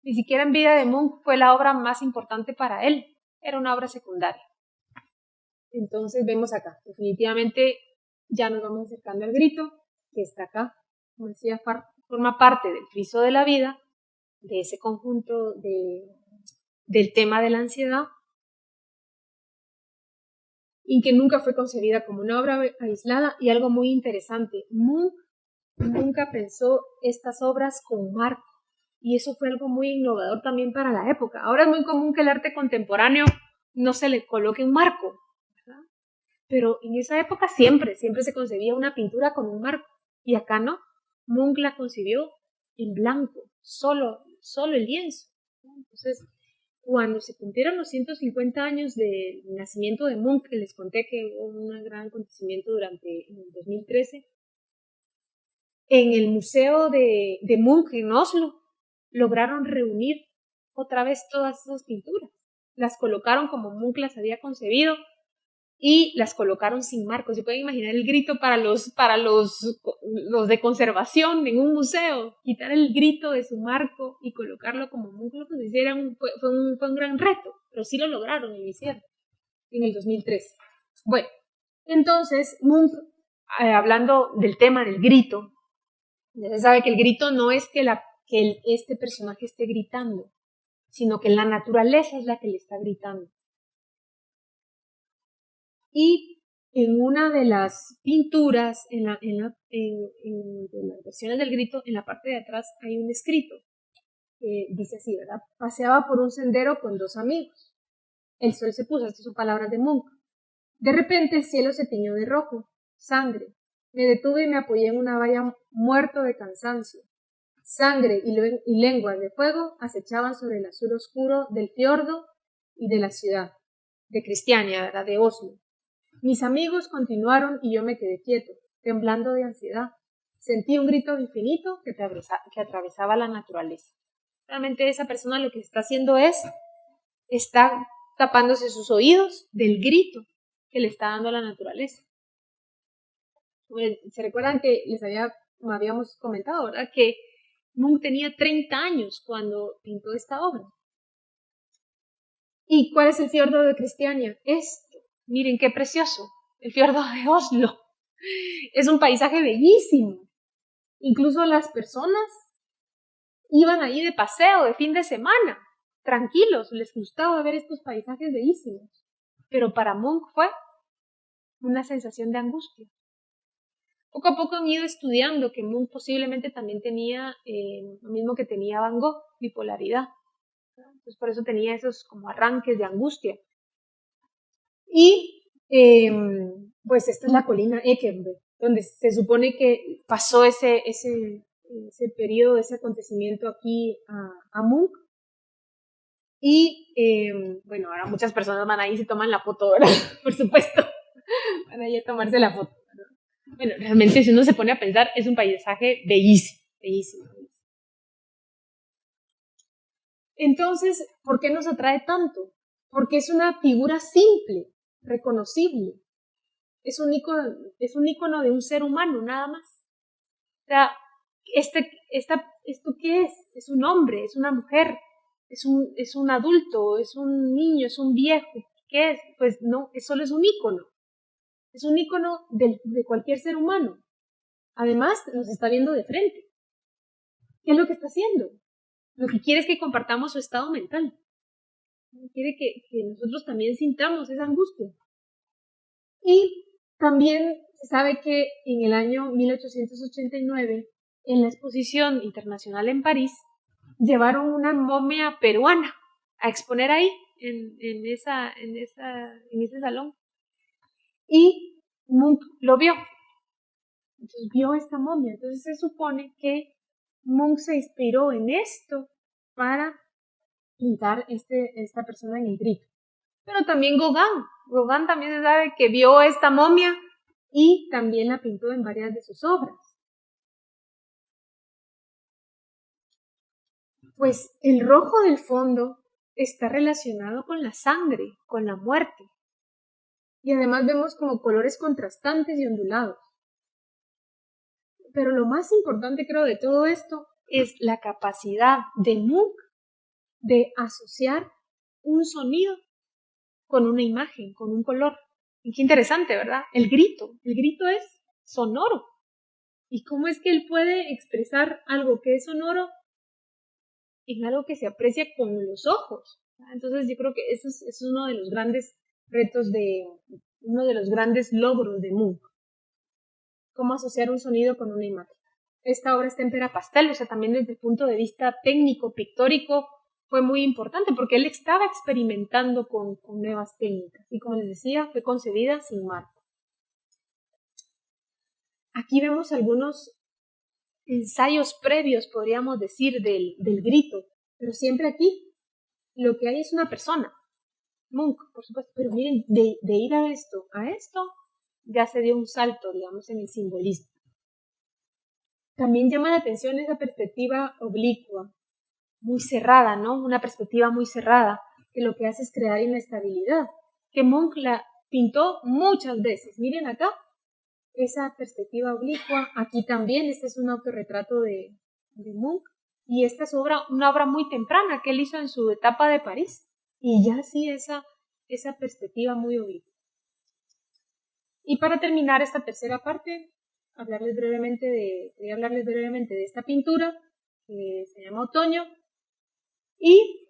Speaker 2: Ni siquiera en vida de Munch fue la obra más importante para él. Era una obra secundaria. Entonces vemos acá, definitivamente ya nos vamos acercando al grito, que está acá, como decía, forma parte del friso de la vida, de ese conjunto del tema de la ansiedad, y que nunca fue concebida como una obra aislada. Y algo muy interesante, Munch nunca pensó estas obras con marco, y eso fue algo muy innovador también para la época. Ahora es muy común que el arte contemporáneo no se le coloque un marco, ¿verdad? Pero en esa época siempre se concebía una pintura con un marco, y acá no. Munch la concibió en blanco, solo el lienzo. Entonces, cuando se cumplieron los 150 años del nacimiento de Munch, que les conté que hubo un gran acontecimiento durante el 2013, en el museo de Munch en Oslo, lograron reunir otra vez todas esas pinturas. Las colocaron como Munch las había concebido y las colocaron sin marcos. Se pueden imaginar el grito para los de conservación en un museo, quitar el grito de su marco y colocarlo como Munch lo considera. Fue un gran reto, pero sí lo lograron y lo hicieron en el 2013. Bueno, entonces Munch, hablando del tema del grito, ya se sabe que el grito no es que este personaje esté gritando, sino que la naturaleza es la que le está gritando. Y en una de las pinturas, en las versiones del grito, en la parte de atrás hay un escrito que dice así, ¿verdad? Paseaba por un sendero con dos amigos. El sol se puso, estas son palabras de Munch. De repente el cielo se tiñó de rojo, sangre. Me detuve y me apoyé en una valla muerto de cansancio. Sangre y lenguas de fuego acechaban sobre el azul oscuro del fiordo y de la ciudad, de Cristiania, ¿verdad? De Oslo. Mis amigos continuaron y yo me quedé quieto, temblando de ansiedad. Sentí un grito infinito que atravesaba la naturaleza. Realmente esa persona lo que está haciendo está tapándose sus oídos del grito que le está dando a la naturaleza. ¿Se recuerdan que habíamos comentado, ¿verdad? Que Munch tenía 30 años cuando pintó esta obra. ¿Y cuál es el fiordo de Cristiania? Miren qué precioso, el fiordo de Oslo. Es un paisaje bellísimo. Incluso las personas iban ahí de paseo, de fin de semana, tranquilos, les gustaba ver estos paisajes bellísimos. Pero para Munch fue una sensación de angustia. Poco a poco han ido estudiando que Munch posiblemente también tenía lo mismo que tenía Van Gogh, bipolaridad. Entonces por eso tenía esos como arranques de angustia. Y pues esta es la colina Ekeberg, donde se supone que pasó ese periodo, ese acontecimiento aquí a Munch. Y bueno, ahora muchas personas van ahí y se toman la foto, ¿verdad? Por supuesto, van ahí a tomarse la foto, ¿verdad? Bueno, realmente si uno se pone a pensar, es un paisaje bellísimo, bellísimo. Entonces, ¿por qué nos atrae tanto? Porque es una figura simple, reconocible. Es un ícono de un ser humano, nada más. O sea, ¿esto qué es? Es un hombre, es una mujer, es un adulto, es un niño, es un viejo. ¿Qué es? Pues no, solo es un ícono. Es un ícono de cualquier ser humano. Además, nos está viendo de frente. ¿Qué es lo que está haciendo? Lo que quiere es que compartamos su estado mental. Quiere que nosotros también sintamos esa angustia. Y también se sabe que en el año 1889 en la exposición internacional en París, llevaron una momia peruana a exponer ahí, en ese salón. Y Munch lo vio. Entonces vio esta momia. Entonces se supone que Munch se inspiró en esto para pintar esta persona en el grito. Pero también Gauguin también se sabe que vio esta momia y también la pintó en varias de sus obras. Pues el rojo del fondo está relacionado con la sangre, con la muerte. Y además vemos como colores contrastantes y ondulados. Pero lo más importante, creo, de todo esto es la capacidad de Munch de asociar un sonido con una imagen, con un color. Y qué interesante, ¿verdad? El grito es sonoro. ¿Y cómo es que él puede expresar algo que es sonoro en algo que se aprecia con los ojos? Entonces yo creo que eso es uno de los grandes retos, uno de los grandes logros de Munch. Cómo asociar un sonido con una imagen. Esta obra está en pera pastel, o sea, también desde el punto de vista técnico, pictórico, fue muy importante porque él estaba experimentando con nuevas técnicas y, como les decía, fue concebida sin marco. Aquí vemos algunos ensayos previos, podríamos decir, del grito, pero siempre aquí lo que hay es una persona, Munch, por supuesto, pero miren, de ir a esto, ya se dio un salto, digamos, en el simbolismo. También llama la atención esa perspectiva oblicua, muy cerrada, ¿no? Una perspectiva muy cerrada, que lo que hace es crear inestabilidad, que Munch la pintó muchas veces. Miren acá, esa perspectiva oblicua. Aquí también, este es un autorretrato de Munch, y esta es una obra muy temprana que él hizo en su etapa de París, y ya sí esa perspectiva muy oblicua. Y para terminar esta tercera parte, quería hablarles brevemente de esta pintura, que se llama Otoño, y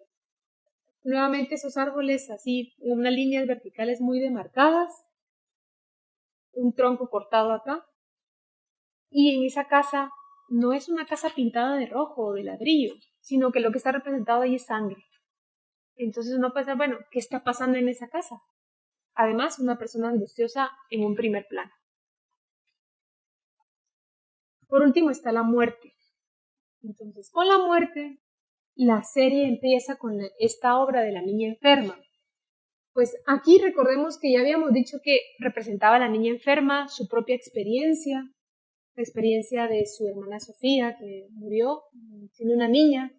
Speaker 2: nuevamente esos árboles así, unas líneas verticales muy demarcadas, un tronco cortado acá, y en esa casa no es una casa pintada de rojo o de ladrillo, sino que lo que está representado ahí es sangre. Entonces uno piensa, bueno, ¿qué está pasando en esa casa? Además, una persona angustiosa en un primer plano. Por último está la muerte. Entonces, con la muerte, la serie empieza con esta obra de la niña enferma. Pues aquí recordemos que ya habíamos dicho que representaba a la niña enferma, su propia experiencia, la experiencia de su hermana Sofía, que murió siendo una niña.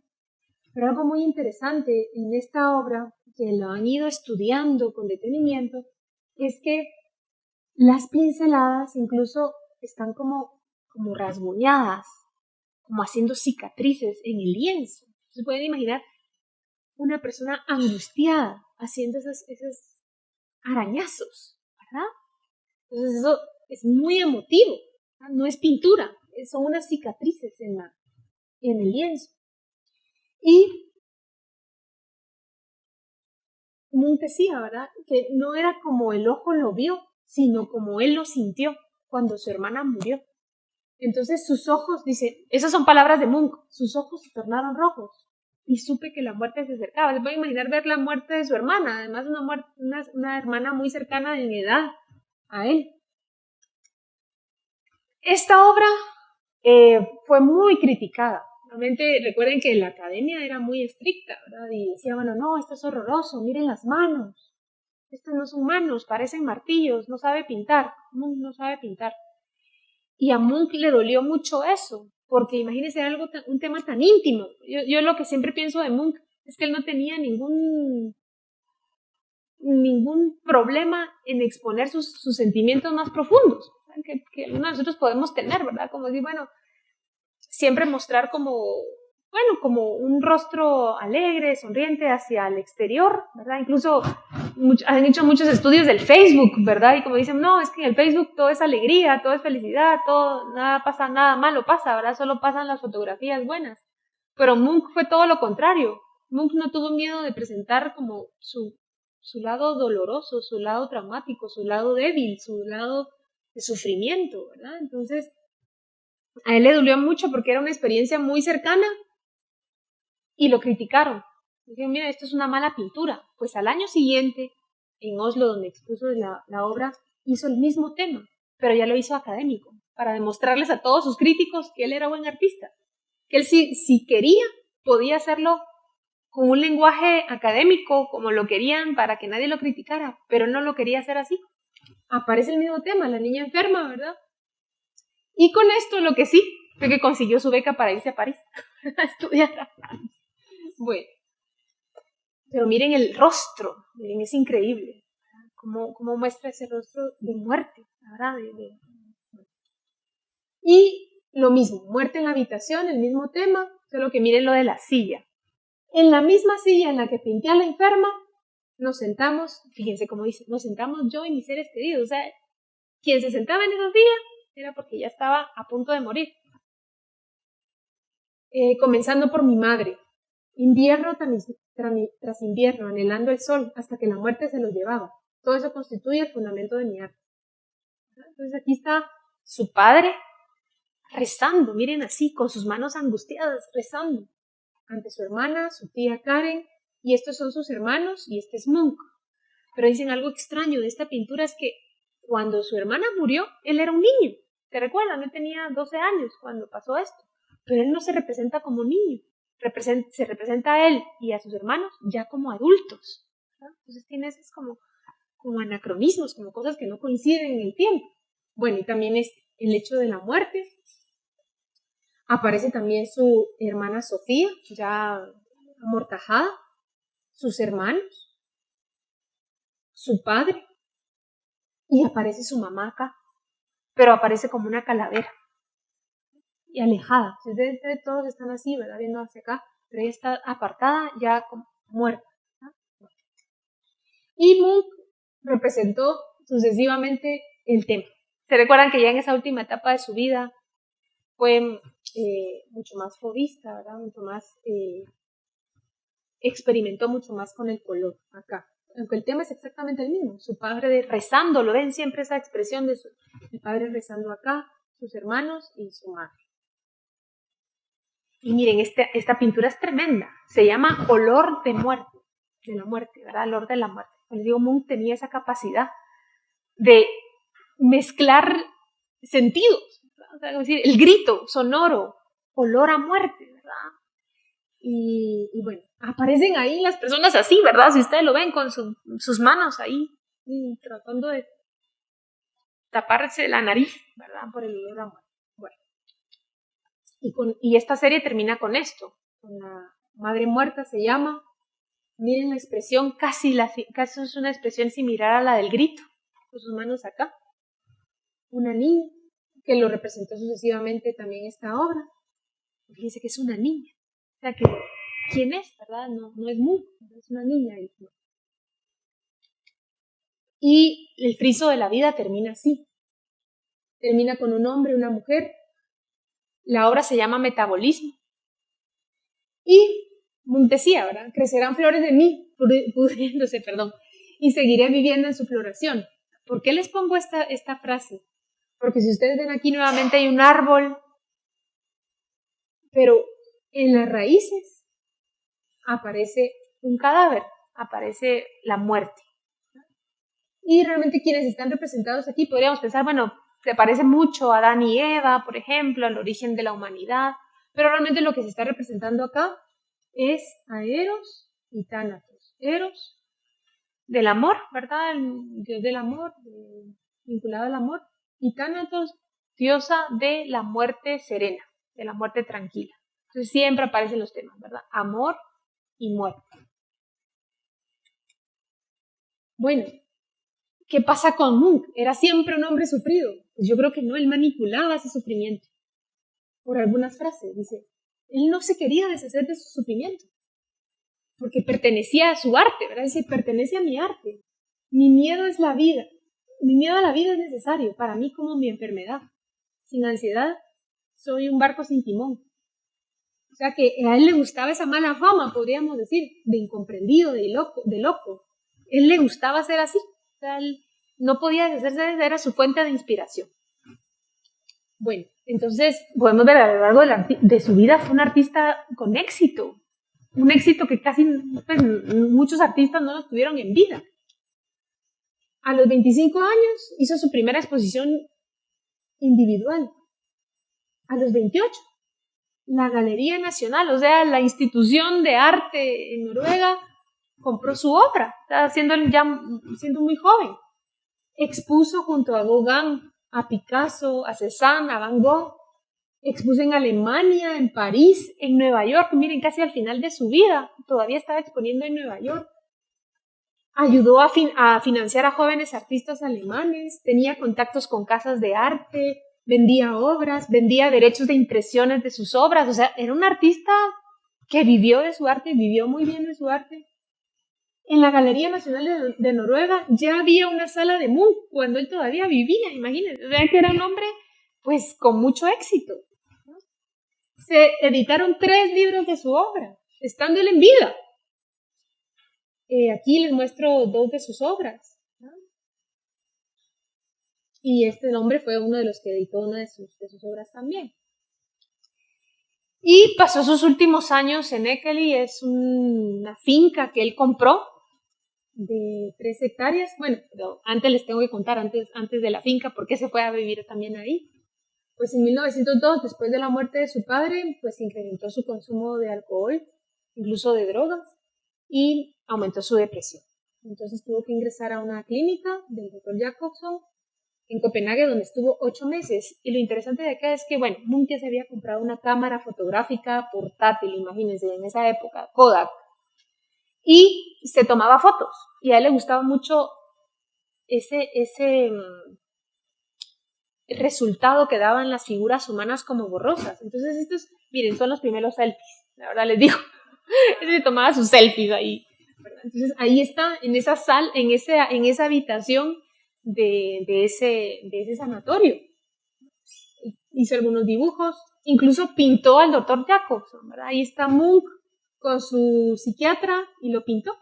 Speaker 2: Pero algo muy interesante en esta obra, que lo han ido estudiando con detenimiento, es que las pinceladas incluso están como rasguñadas, como haciendo cicatrices en el lienzo. Se pueden imaginar una persona angustiada haciendo esos arañazos, ¿verdad? Entonces eso es muy emotivo, ¿verdad? No es pintura, son unas cicatrices en el lienzo. Y Munch decía, ¿verdad?, que no era como el ojo lo vio, sino como él lo sintió cuando su hermana murió. Entonces sus ojos, dice, esas son palabras de Munch, sus ojos se tornaron rojos y supe que la muerte se acercaba. Se puede imaginar ver la muerte de su hermana, además una hermana muy cercana en edad a él. Esta obra fue muy criticada. Realmente recuerden que la academia era muy estricta, ¿verdad? Y decía, bueno, no, esto es horroroso, miren las manos. Estas no son manos, parecen martillos, no sabe pintar. No sabe pintar. Y a Munch le dolió mucho eso, porque imagínense un tema tan íntimo. Yo lo que siempre pienso de Munch es que él no tenía ningún problema en exponer sus sentimientos más profundos, que algunos de nosotros podemos tener, ¿verdad? Como decir, bueno, siempre mostrar como un rostro alegre, sonriente hacia el exterior, ¿verdad? Incluso han hecho muchos estudios del Facebook, ¿verdad? Y como dicen, no, es que en el Facebook todo es alegría, todo es felicidad, nada pasa, nada malo pasa, ¿verdad? Solo pasan las fotografías buenas. Pero Munch fue todo lo contrario. Munch no tuvo miedo de presentar como su lado doloroso, su lado traumático, su lado débil, su lado de sufrimiento, ¿verdad? Entonces, A él le dolió mucho porque era una experiencia muy cercana y lo criticaron. Dijeron, mira, esto es una mala pintura. Pues al año siguiente, en Oslo, donde expuso la obra, hizo el mismo tema, pero ya lo hizo académico, para demostrarles a todos sus críticos que él era buen artista. Que él si quería, podía hacerlo con un lenguaje académico, como lo querían, para que nadie lo criticara, pero él no lo quería hacer así. Aparece el mismo tema, la niña enferma, ¿verdad? Y con esto lo que sí, fue que consiguió su beca para irse a París a estudiar a Francia. Bueno, pero miren el rostro, miren, es increíble, cómo muestra ese rostro de muerte, ¿verdad? Y lo mismo, muerte en la habitación, el mismo tema, solo que miren lo de la silla. En la misma silla en la que pinté a la enferma, nos sentamos, fíjense cómo dice, nos sentamos yo y mis seres queridos. O sea, quien se sentaba en esa silla era porque ya estaba a punto de morir. Comenzando por mi madre. Invierno tras invierno, anhelando el sol, hasta que la muerte se los llevaba. Todo eso constituye el fundamento de mi arte. Entonces aquí está su padre rezando, miren así, con sus manos angustiadas, rezando ante su hermana, su tía Karen, y estos son sus hermanos, y este es Munch. Pero dicen algo extraño de esta pintura, es que cuando su hermana murió, él era un niño. ¿Te recuerdan? Él tenía 12 años cuando pasó esto, pero él no se representa como niño, se representa a él y a sus hermanos ya como adultos, ¿verdad? Entonces tiene esos como anacronismos, como cosas que no coinciden en el tiempo. Bueno, y también es el hecho de la muerte. Aparece también su hermana Sofía, ya amortajada, sus hermanos, su padre, y aparece su mamá acá, pero aparece como una calavera y alejada. Entonces, todos están así, ¿verdad? Viendo hacia acá, pero ella está apartada, ya como muerta, ¿verdad? Y Munch representó sucesivamente el tema. ¿Se recuerdan que ya en esa última etapa de su vida fue mucho más fovista, ¿verdad? Mucho más, experimentó mucho más con el color acá. Aunque el tema es exactamente el mismo. Su padre rezando, lo ven siempre esa expresión de el padre rezando acá, sus hermanos y su madre. Y miren, esta pintura es tremenda. Se llama Olor de muerte, de la muerte, ¿verdad? Olor de la muerte. Les digo, Munch tenía esa capacidad de mezclar sentidos, ¿verdad? O sea, es decir, el grito sonoro, olor a muerte, ¿verdad? Y bueno, aparecen ahí las personas así, ¿verdad? Si ustedes lo ven con sus manos ahí, tratando de taparse la nariz, ¿verdad? Por el olor a muerte. Bueno, y esta serie termina con esto, con la madre muerta, se llama. Miren la expresión, casi es una expresión similar a la del grito, con sus manos acá. Una niña, que lo representó sucesivamente también esta obra. Fíjense que es una niña. O sea que, ¿quién es, verdad? No es Munch, es una niña. Y el friso de la vida termina así. Termina con un hombre y una mujer. La obra se llama Metabolismo. Y Munch decía, ¿verdad? Crecerán flores de mí, pudriéndose, y seguiré viviendo en su floración. ¿Por qué les pongo esta frase? Porque si ustedes ven aquí nuevamente hay un árbol, pero en las raíces aparece un cadáver, aparece la muerte. Y realmente quienes están representados aquí podríamos pensar, bueno, se parece mucho a Adán y Eva, por ejemplo, al origen de la humanidad, pero realmente lo que se está representando acá es a Eros y Tánatos. Eros, del amor, ¿verdad? El dios del amor, vinculado al amor, y Tánatos, diosa de la muerte serena, de la muerte tranquila. Entonces siempre aparecen los temas, ¿verdad? Amor y muerte. Bueno, ¿qué pasa con Munch? ¿Era siempre un hombre sufrido? Pues yo creo que no, él manipulaba ese sufrimiento. Por algunas frases, dice, él no se quería deshacer de su sufrimiento, porque pertenecía a su arte, ¿verdad? Dice, pertenece a mi arte. Mi miedo es la vida. Mi miedo a la vida es necesario para mí como mi enfermedad. Sin ansiedad, soy un barco sin timón. O sea que a él le gustaba esa mala fama, podríamos decir, de incomprendido, de loco. Él le gustaba ser así. O sea, él no podía deshacerse de él, era su fuente de inspiración. Bueno, entonces podemos ver a lo largo de su vida fue un artista con éxito. Un éxito que casi pues, muchos artistas no lo tuvieron en vida. A los 25 años hizo su primera exposición individual. A los 28, la Galería Nacional, o sea, la institución de arte en Noruega, compró su obra, siendo muy joven. Expuso junto a Gauguin, a Picasso, a Cézanne, a Van Gogh. Expuso en Alemania, en París, en Nueva York. Miren, casi al final de su vida, todavía estaba exponiendo en Nueva York. Ayudó a financiar a jóvenes artistas alemanes, tenía contactos con casas de arte, vendía obras, vendía derechos de impresiones de sus obras. O sea, era un artista que vivió de su arte, vivió muy bien de su arte. En la Galería Nacional de Noruega ya había una sala de Munch cuando él todavía vivía, imagínense. O sea, que era un hombre, pues, con mucho éxito. Se editaron 3 libros de su obra, estando él en vida. Aquí les muestro 2 de sus obras. ¿No? Y este hombre fue uno de los que editó una de sus obras también. Y pasó sus últimos años en Ekeli, es una finca que él compró de 3 hectáreas. Bueno, pero antes les tengo que contar, antes de la finca, por qué se fue a vivir también ahí. Pues en 1902, después de la muerte de su padre, pues incrementó su consumo de alcohol, incluso de drogas, y aumentó su depresión. Entonces tuvo que ingresar a una clínica del Dr. Jacobson en Copenhague, donde estuvo 8 meses. Y lo interesante de acá es que, bueno, Munch ya se había comprado una cámara fotográfica portátil, imagínense, en esa época, Kodak, y se tomaba fotos. Y a él le gustaba mucho ese resultado que daban las figuras humanas como borrosas. Entonces estos, miren, son los primeros selfies, la verdad les digo. Él se tomaba sus selfies ahí, ¿verdad? Entonces ahí está, en esa sala, en esa habitación de ese sanatorio. Hizo algunos dibujos, incluso pintó al Dr. Jacobson, ¿verdad? Ahí está Munch con su psiquiatra y lo pintó.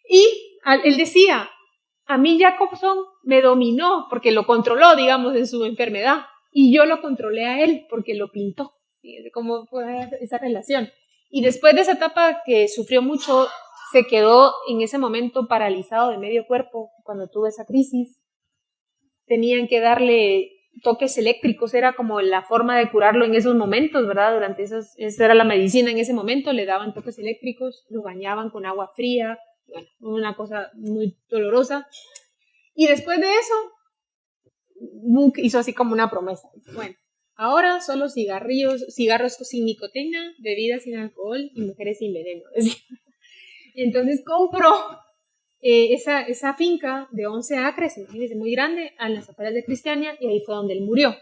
Speaker 2: Y él decía, a mí Jacobson me dominó porque lo controló, digamos, en su enfermedad, y yo lo controlé a él porque lo pintó. Fíjense cómo fue esa relación. Y después de esa etapa que sufrió mucho, se quedó en ese momento paralizado de medio cuerpo cuando tuvo esa crisis. Tenían que darle toques eléctricos, era como la forma de curarlo en esos momentos, ¿verdad? Esa era la medicina en ese momento, le daban toques eléctricos, lo bañaban con agua fría, bueno, una cosa muy dolorosa. Y después de eso, Munch hizo así como una promesa. Bueno, ahora solo cigarros sin nicotina, bebidas sin alcohol y mujeres sin veneno. Entonces compró esa finca de 11 acres, imagínense, muy grande, a las afueras de Cristiania, y ahí fue donde él murió.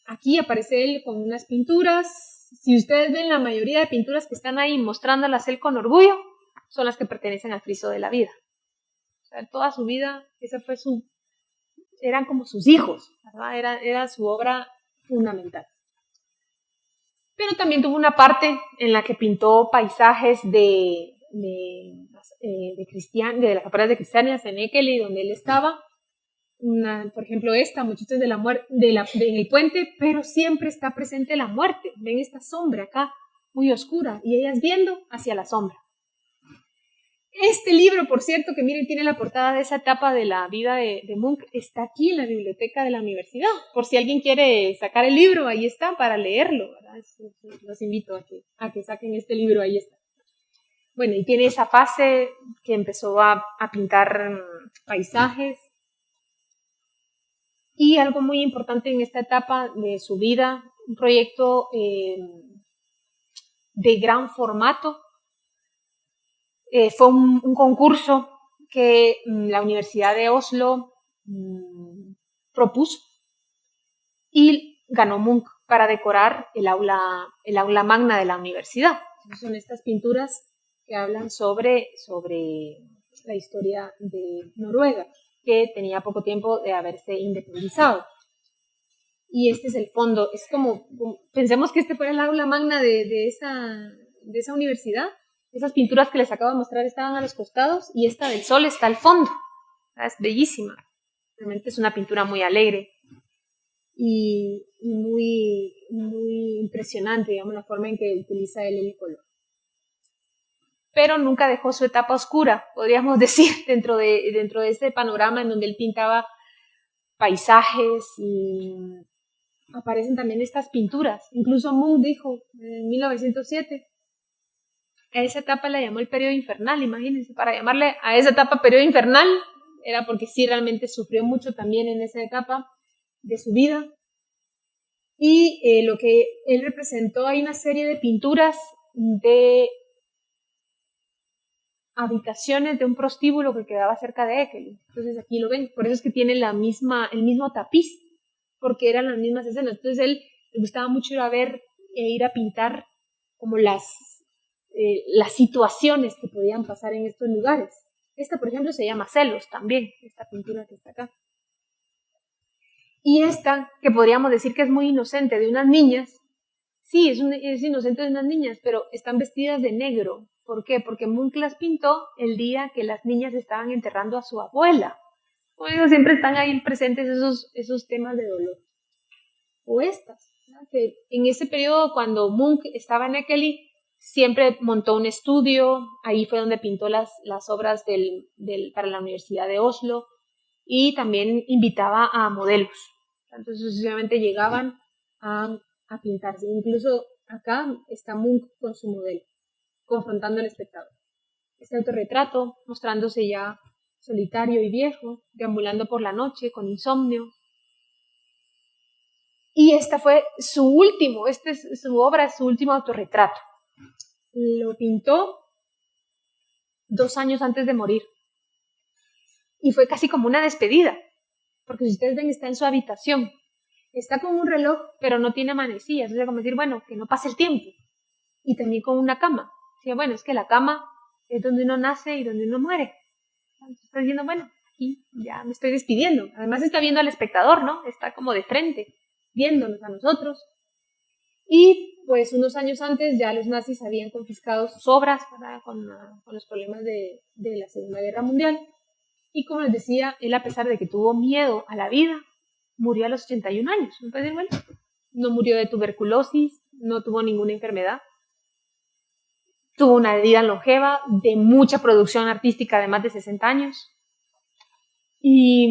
Speaker 2: Aquí aparece él con unas pinturas. Si ustedes ven, la mayoría de pinturas que están ahí mostrándolas él con orgullo, son las que pertenecen al Cristo de la vida. O sea, toda su vida, esa fue eran como sus hijos, ¿verdad? Era su obra fundamental. Pero también tuvo una parte en la que pintó paisajes de las afueras de Cristiania, en Ekeli, donde él estaba. Por ejemplo, Muchachos de la muerte, en el puente, pero siempre está presente la muerte. Ven esta sombra acá, muy oscura, y ellas viendo hacia la sombra. Este libro, por cierto, que miren, tiene la portada de esa etapa de la vida de Munch, está aquí en la biblioteca de la universidad. Por si alguien quiere sacar el libro, ahí está, para leerlo, ¿verdad? Los invito a que saquen este libro, ahí está. Bueno, y tiene esa fase que empezó a pintar paisajes. Y algo muy importante en esta etapa de su vida, un proyecto de gran formato. Fue un concurso que la Universidad de Oslo propuso y ganó Munch para decorar el aula magna de la universidad. Son estas pinturas que hablan sobre la historia de Noruega, que tenía poco tiempo de haberse independizado. Y este es el fondo. Es como pensemos que este fuera el aula magna de esa universidad. Esas pinturas que les acabo de mostrar estaban a los costados y esta del sol está al fondo. Es bellísima. Realmente es una pintura muy alegre. y muy, muy impresionante, digamos, la forma en que utiliza él el color. Pero nunca dejó su etapa oscura, podríamos decir, dentro de ese panorama en donde él pintaba paisajes y aparecen también estas pinturas. Incluso Munch dijo en 1907, a esa etapa la llamó el periodo infernal, imagínense, para llamarle a esa etapa periodo infernal era porque sí realmente sufrió mucho también en esa etapa de su vida. Y lo que él representó, hay una serie de pinturas de habitaciones de un prostíbulo que quedaba cerca de Ekeli. Entonces aquí lo ven, por eso es que tiene el mismo tapiz, porque eran las mismas escenas. Entonces él le gustaba mucho ir a ver e ir a pintar como las situaciones que podían pasar en estos lugares. Esta, por ejemplo, se llama Celos también, esta pintura que está acá. Y esta, que podríamos decir que es muy inocente, de unas niñas, sí, es inocente de unas niñas, pero están vestidas de negro. ¿Por qué? Porque Munch las pintó el día que las niñas estaban enterrando a su abuela. Bueno, siempre están ahí presentes esos temas de dolor. O estas, ¿no? Que en ese periodo, cuando Munch estaba en Ekeli, siempre montó un estudio, ahí fue donde pintó las obras para la Universidad de Oslo, y también invitaba a modelos. Entonces, sucesivamente llegaban a pintarse. Incluso acá está Munch con su modelo, confrontando al espectador. Este autorretrato, mostrándose ya solitario y viejo, deambulando por la noche con insomnio. Y esta fue su obra, su último autorretrato. Lo pintó 2 años antes de morir. Y fue casi como una despedida, porque si ustedes ven, está en su habitación. Está con un reloj, pero no tiene manecillas. Es como decir, bueno, que no pase el tiempo. Y también con una cama. Decía, bueno, es que la cama es donde uno nace y donde uno muere. Entonces está diciendo, bueno, aquí ya me estoy despidiendo. Además está viendo al espectador, ¿no? Está como de frente, viéndonos a nosotros. Y pues unos años antes ya los nazis habían confiscado sus obras, ¿verdad? Con los problemas de la Segunda Guerra Mundial. Y como les decía, él, a pesar de que tuvo miedo a la vida, murió a los 81 años. Entonces, bueno, no murió de tuberculosis, no tuvo ninguna enfermedad. Tuvo una vida longeva, de mucha producción artística de más de 60 años. Y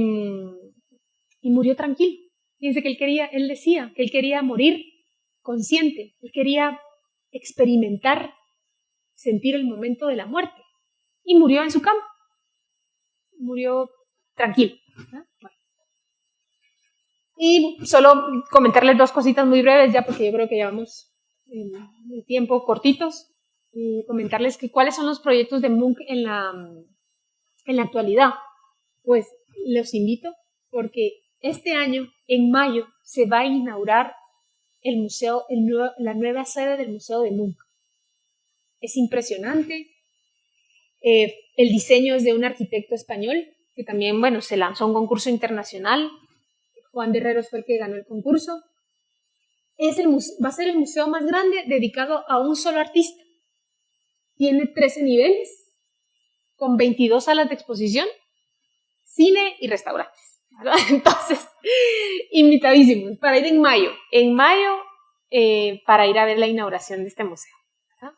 Speaker 2: murió tranquilo. Fíjense que él decía que él quería morir consciente. Él quería experimentar, sentir el momento de la muerte. Y murió en su cama. Murió tranquilo. Bueno. Y solo comentarles 2 cositas muy breves ya, porque yo creo que llevamos el tiempo cortitos. Y comentarles que cuáles son los proyectos de Munch en la actualidad. Pues los invito, porque este año, en mayo, se va a inaugurar el museo, la nueva sede del Museo de Munch. Es impresionante. El diseño es de un arquitecto español, que también, bueno, se lanzó a un concurso internacional. Juan de Herreros fue el que ganó el concurso. Va a ser el museo más grande dedicado a un solo artista. Tiene 13 niveles, con 22 salas de exposición, cine y restaurantes, ¿verdad? Entonces, invitadísimos para ir en mayo. En mayo, para ir a ver la inauguración de este museo, ¿verdad?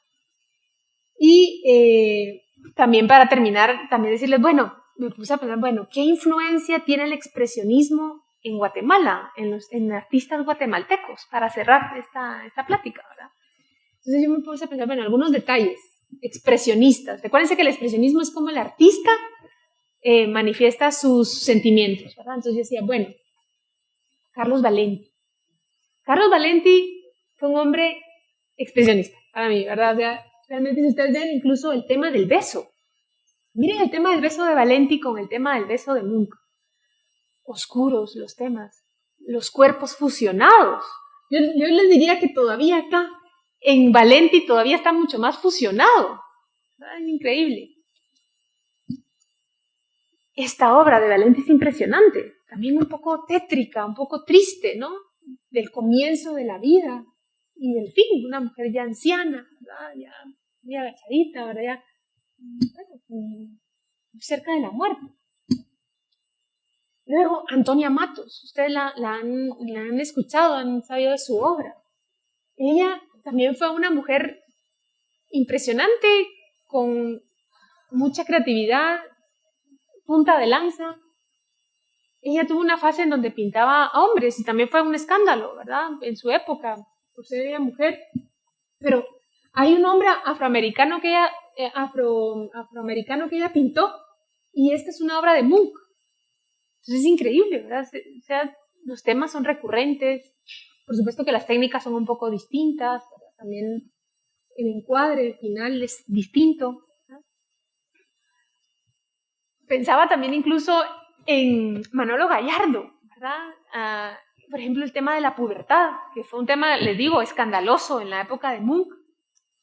Speaker 2: Y también para terminar, también decirles, bueno, me puse a pensar, bueno, ¿qué influencia tiene el expresionismo en Guatemala, en artistas guatemaltecos, para cerrar esta plática, ¿verdad? Entonces yo me puse a pensar, bueno, algunos detalles expresionistas. Recuérdense que el expresionismo es como el artista manifiesta sus sentimientos, ¿verdad? Entonces yo decía, bueno, Carlos Valenti. Carlos Valenti fue un hombre expresionista, para mí, ¿verdad? O sea, realmente si ustedes ven incluso el tema del beso. Miren el tema del beso de Valenti con el tema del beso de Munch. Oscuros los temas, los cuerpos fusionados. Yo les diría que todavía acá, en Valenti, todavía está mucho más fusionado. Es increíble. Esta obra de Valenti es impresionante, también un poco tétrica, un poco triste, ¿no? Del comienzo de la vida y del fin, una mujer ya anciana, ¿verdad? Ya muy agachadita, ¿verdad? Ya, bueno, cerca de la muerte. Luego, Antonia Matos, ustedes la han escuchado, han sabido de su obra. Ella también fue una mujer impresionante, con mucha creatividad, punta de lanza. Ella tuvo una fase en donde pintaba a hombres y también fue un escándalo, ¿verdad? En su época, por ser ella mujer. Pero hay un hombre afroamericano que ella pintó y esta es una obra de Munch. Entonces es increíble, ¿verdad? O sea, los temas son recurrentes. Por supuesto que las técnicas son un poco distintas, ¿verdad? También el encuadre final es distinto, ¿verdad? Pensaba también incluso en Manolo Gallardo, ¿verdad? Por ejemplo, el tema de la pubertad, que fue un tema, les digo, escandaloso en la época de Munch.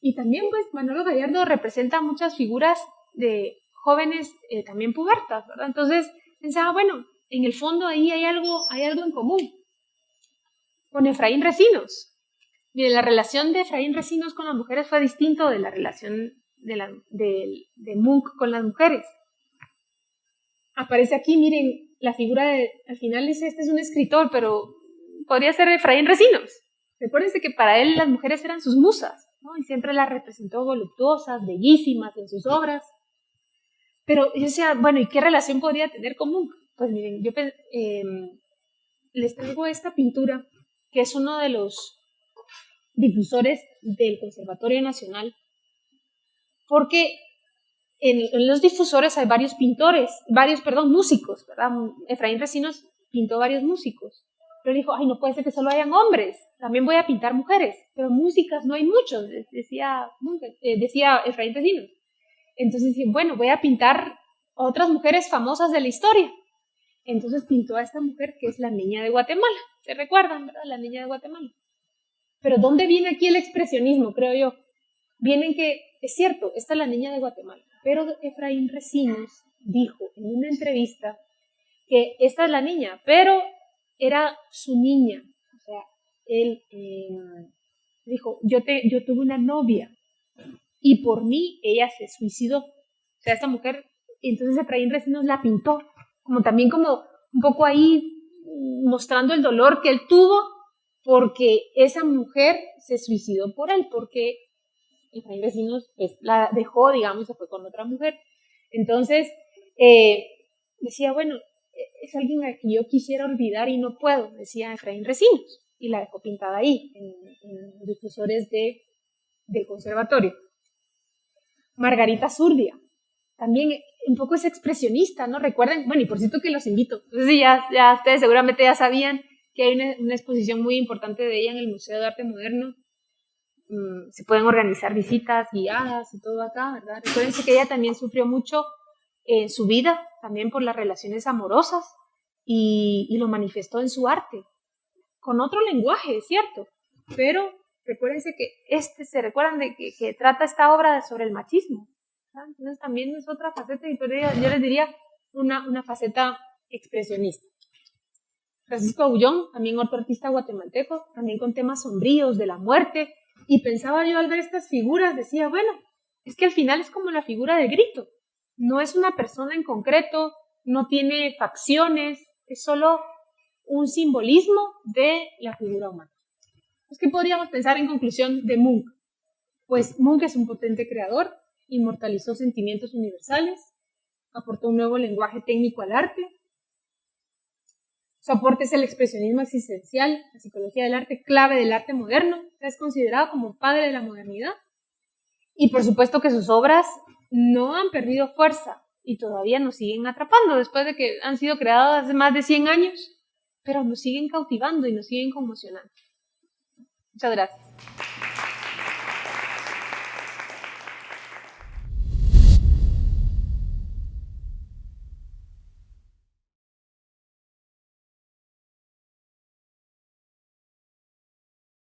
Speaker 2: Y también, pues, Manolo Gallardo representa muchas figuras de jóvenes también pubertas, ¿verdad? Entonces, pensaba, bueno, en el fondo ahí hay algo en común. Con Efraín Recinos. Mire, la relación de Efraín Recinos con las mujeres fue distinto de la relación de Munch con las mujeres. Aparece aquí, miren, la figura al final dice, este es un escritor, pero podría ser Efraín Recinos. Recuérdense que para él las mujeres eran sus musas, ¿no? Y siempre las representó voluptuosas, bellísimas en sus obras. Pero yo decía, bueno, ¿y qué relación podría tener con Munch? Pues miren, yo les traigo esta pintura, que es uno de los difusores del Conservatorio Nacional, porque en los difusores hay varios músicos, ¿verdad? Efraín Recinos pintó varios músicos, pero dijo, ay, no puede ser que solo hayan hombres, también voy a pintar mujeres, pero músicas no hay muchos, decía Efraín Recinos. Entonces dije, bueno, voy a pintar otras mujeres famosas de la historia. Entonces pintó a esta mujer que es la niña de Guatemala. ¿Se recuerdan, verdad? La niña de Guatemala. Pero ¿dónde viene aquí el expresionismo, creo yo? Viene en que, es cierto, esta es la niña de Guatemala, pero Efraín Recinos dijo en una entrevista que esta es la niña, pero era su niña. O sea, él dijo, yo tuve una novia y por mí ella se suicidó. O sea, esta mujer, entonces Efraín Recinos la pintó, también como un poco ahí mostrando el dolor que él tuvo porque esa mujer se suicidó por él, porque Efraín Recinos pues, la dejó, digamos, se fue con otra mujer. Entonces, decía, bueno, es alguien a quien yo quisiera olvidar y no puedo, decía Efraín Recinos, y la dejó pintada ahí, en los difusores del conservatorio. Margarita Zurdia, también un poco es expresionista, ¿no? Recuerden, bueno, y por cierto que los invito, entonces ya ustedes seguramente ya sabían que hay una exposición muy importante de ella en el Museo de Arte Moderno. Se pueden organizar visitas guiadas y todo acá, ¿verdad? Recuérdense que ella también sufrió mucho en su vida, también por las relaciones amorosas, y lo manifestó en su arte, con otro lenguaje, es cierto, pero recuérdense que se recuerdan de que trata esta obra sobre el machismo, ¿verdad? Entonces también es otra faceta, y yo les diría una faceta expresionista. Francisco Aullón, también otro artista guatemalteco, también con temas sombríos de la muerte, y pensaba yo al ver estas figuras, decía, bueno, es que al final es como la figura del grito, no es una persona en concreto, no tiene facciones, es solo un simbolismo de la figura humana. ¿Qué podríamos pensar en conclusión de Munch? Pues Munch es un potente creador, inmortalizó sentimientos universales, aportó un nuevo lenguaje técnico al arte. Su aporte es el expresionismo existencial, la psicología del arte, clave del arte moderno. Es considerado como padre de la modernidad. Y por supuesto que sus obras no han perdido fuerza y todavía nos siguen atrapando después de que han sido creadas hace más de 100 años, pero nos siguen cautivando y nos siguen conmocionando. Muchas gracias.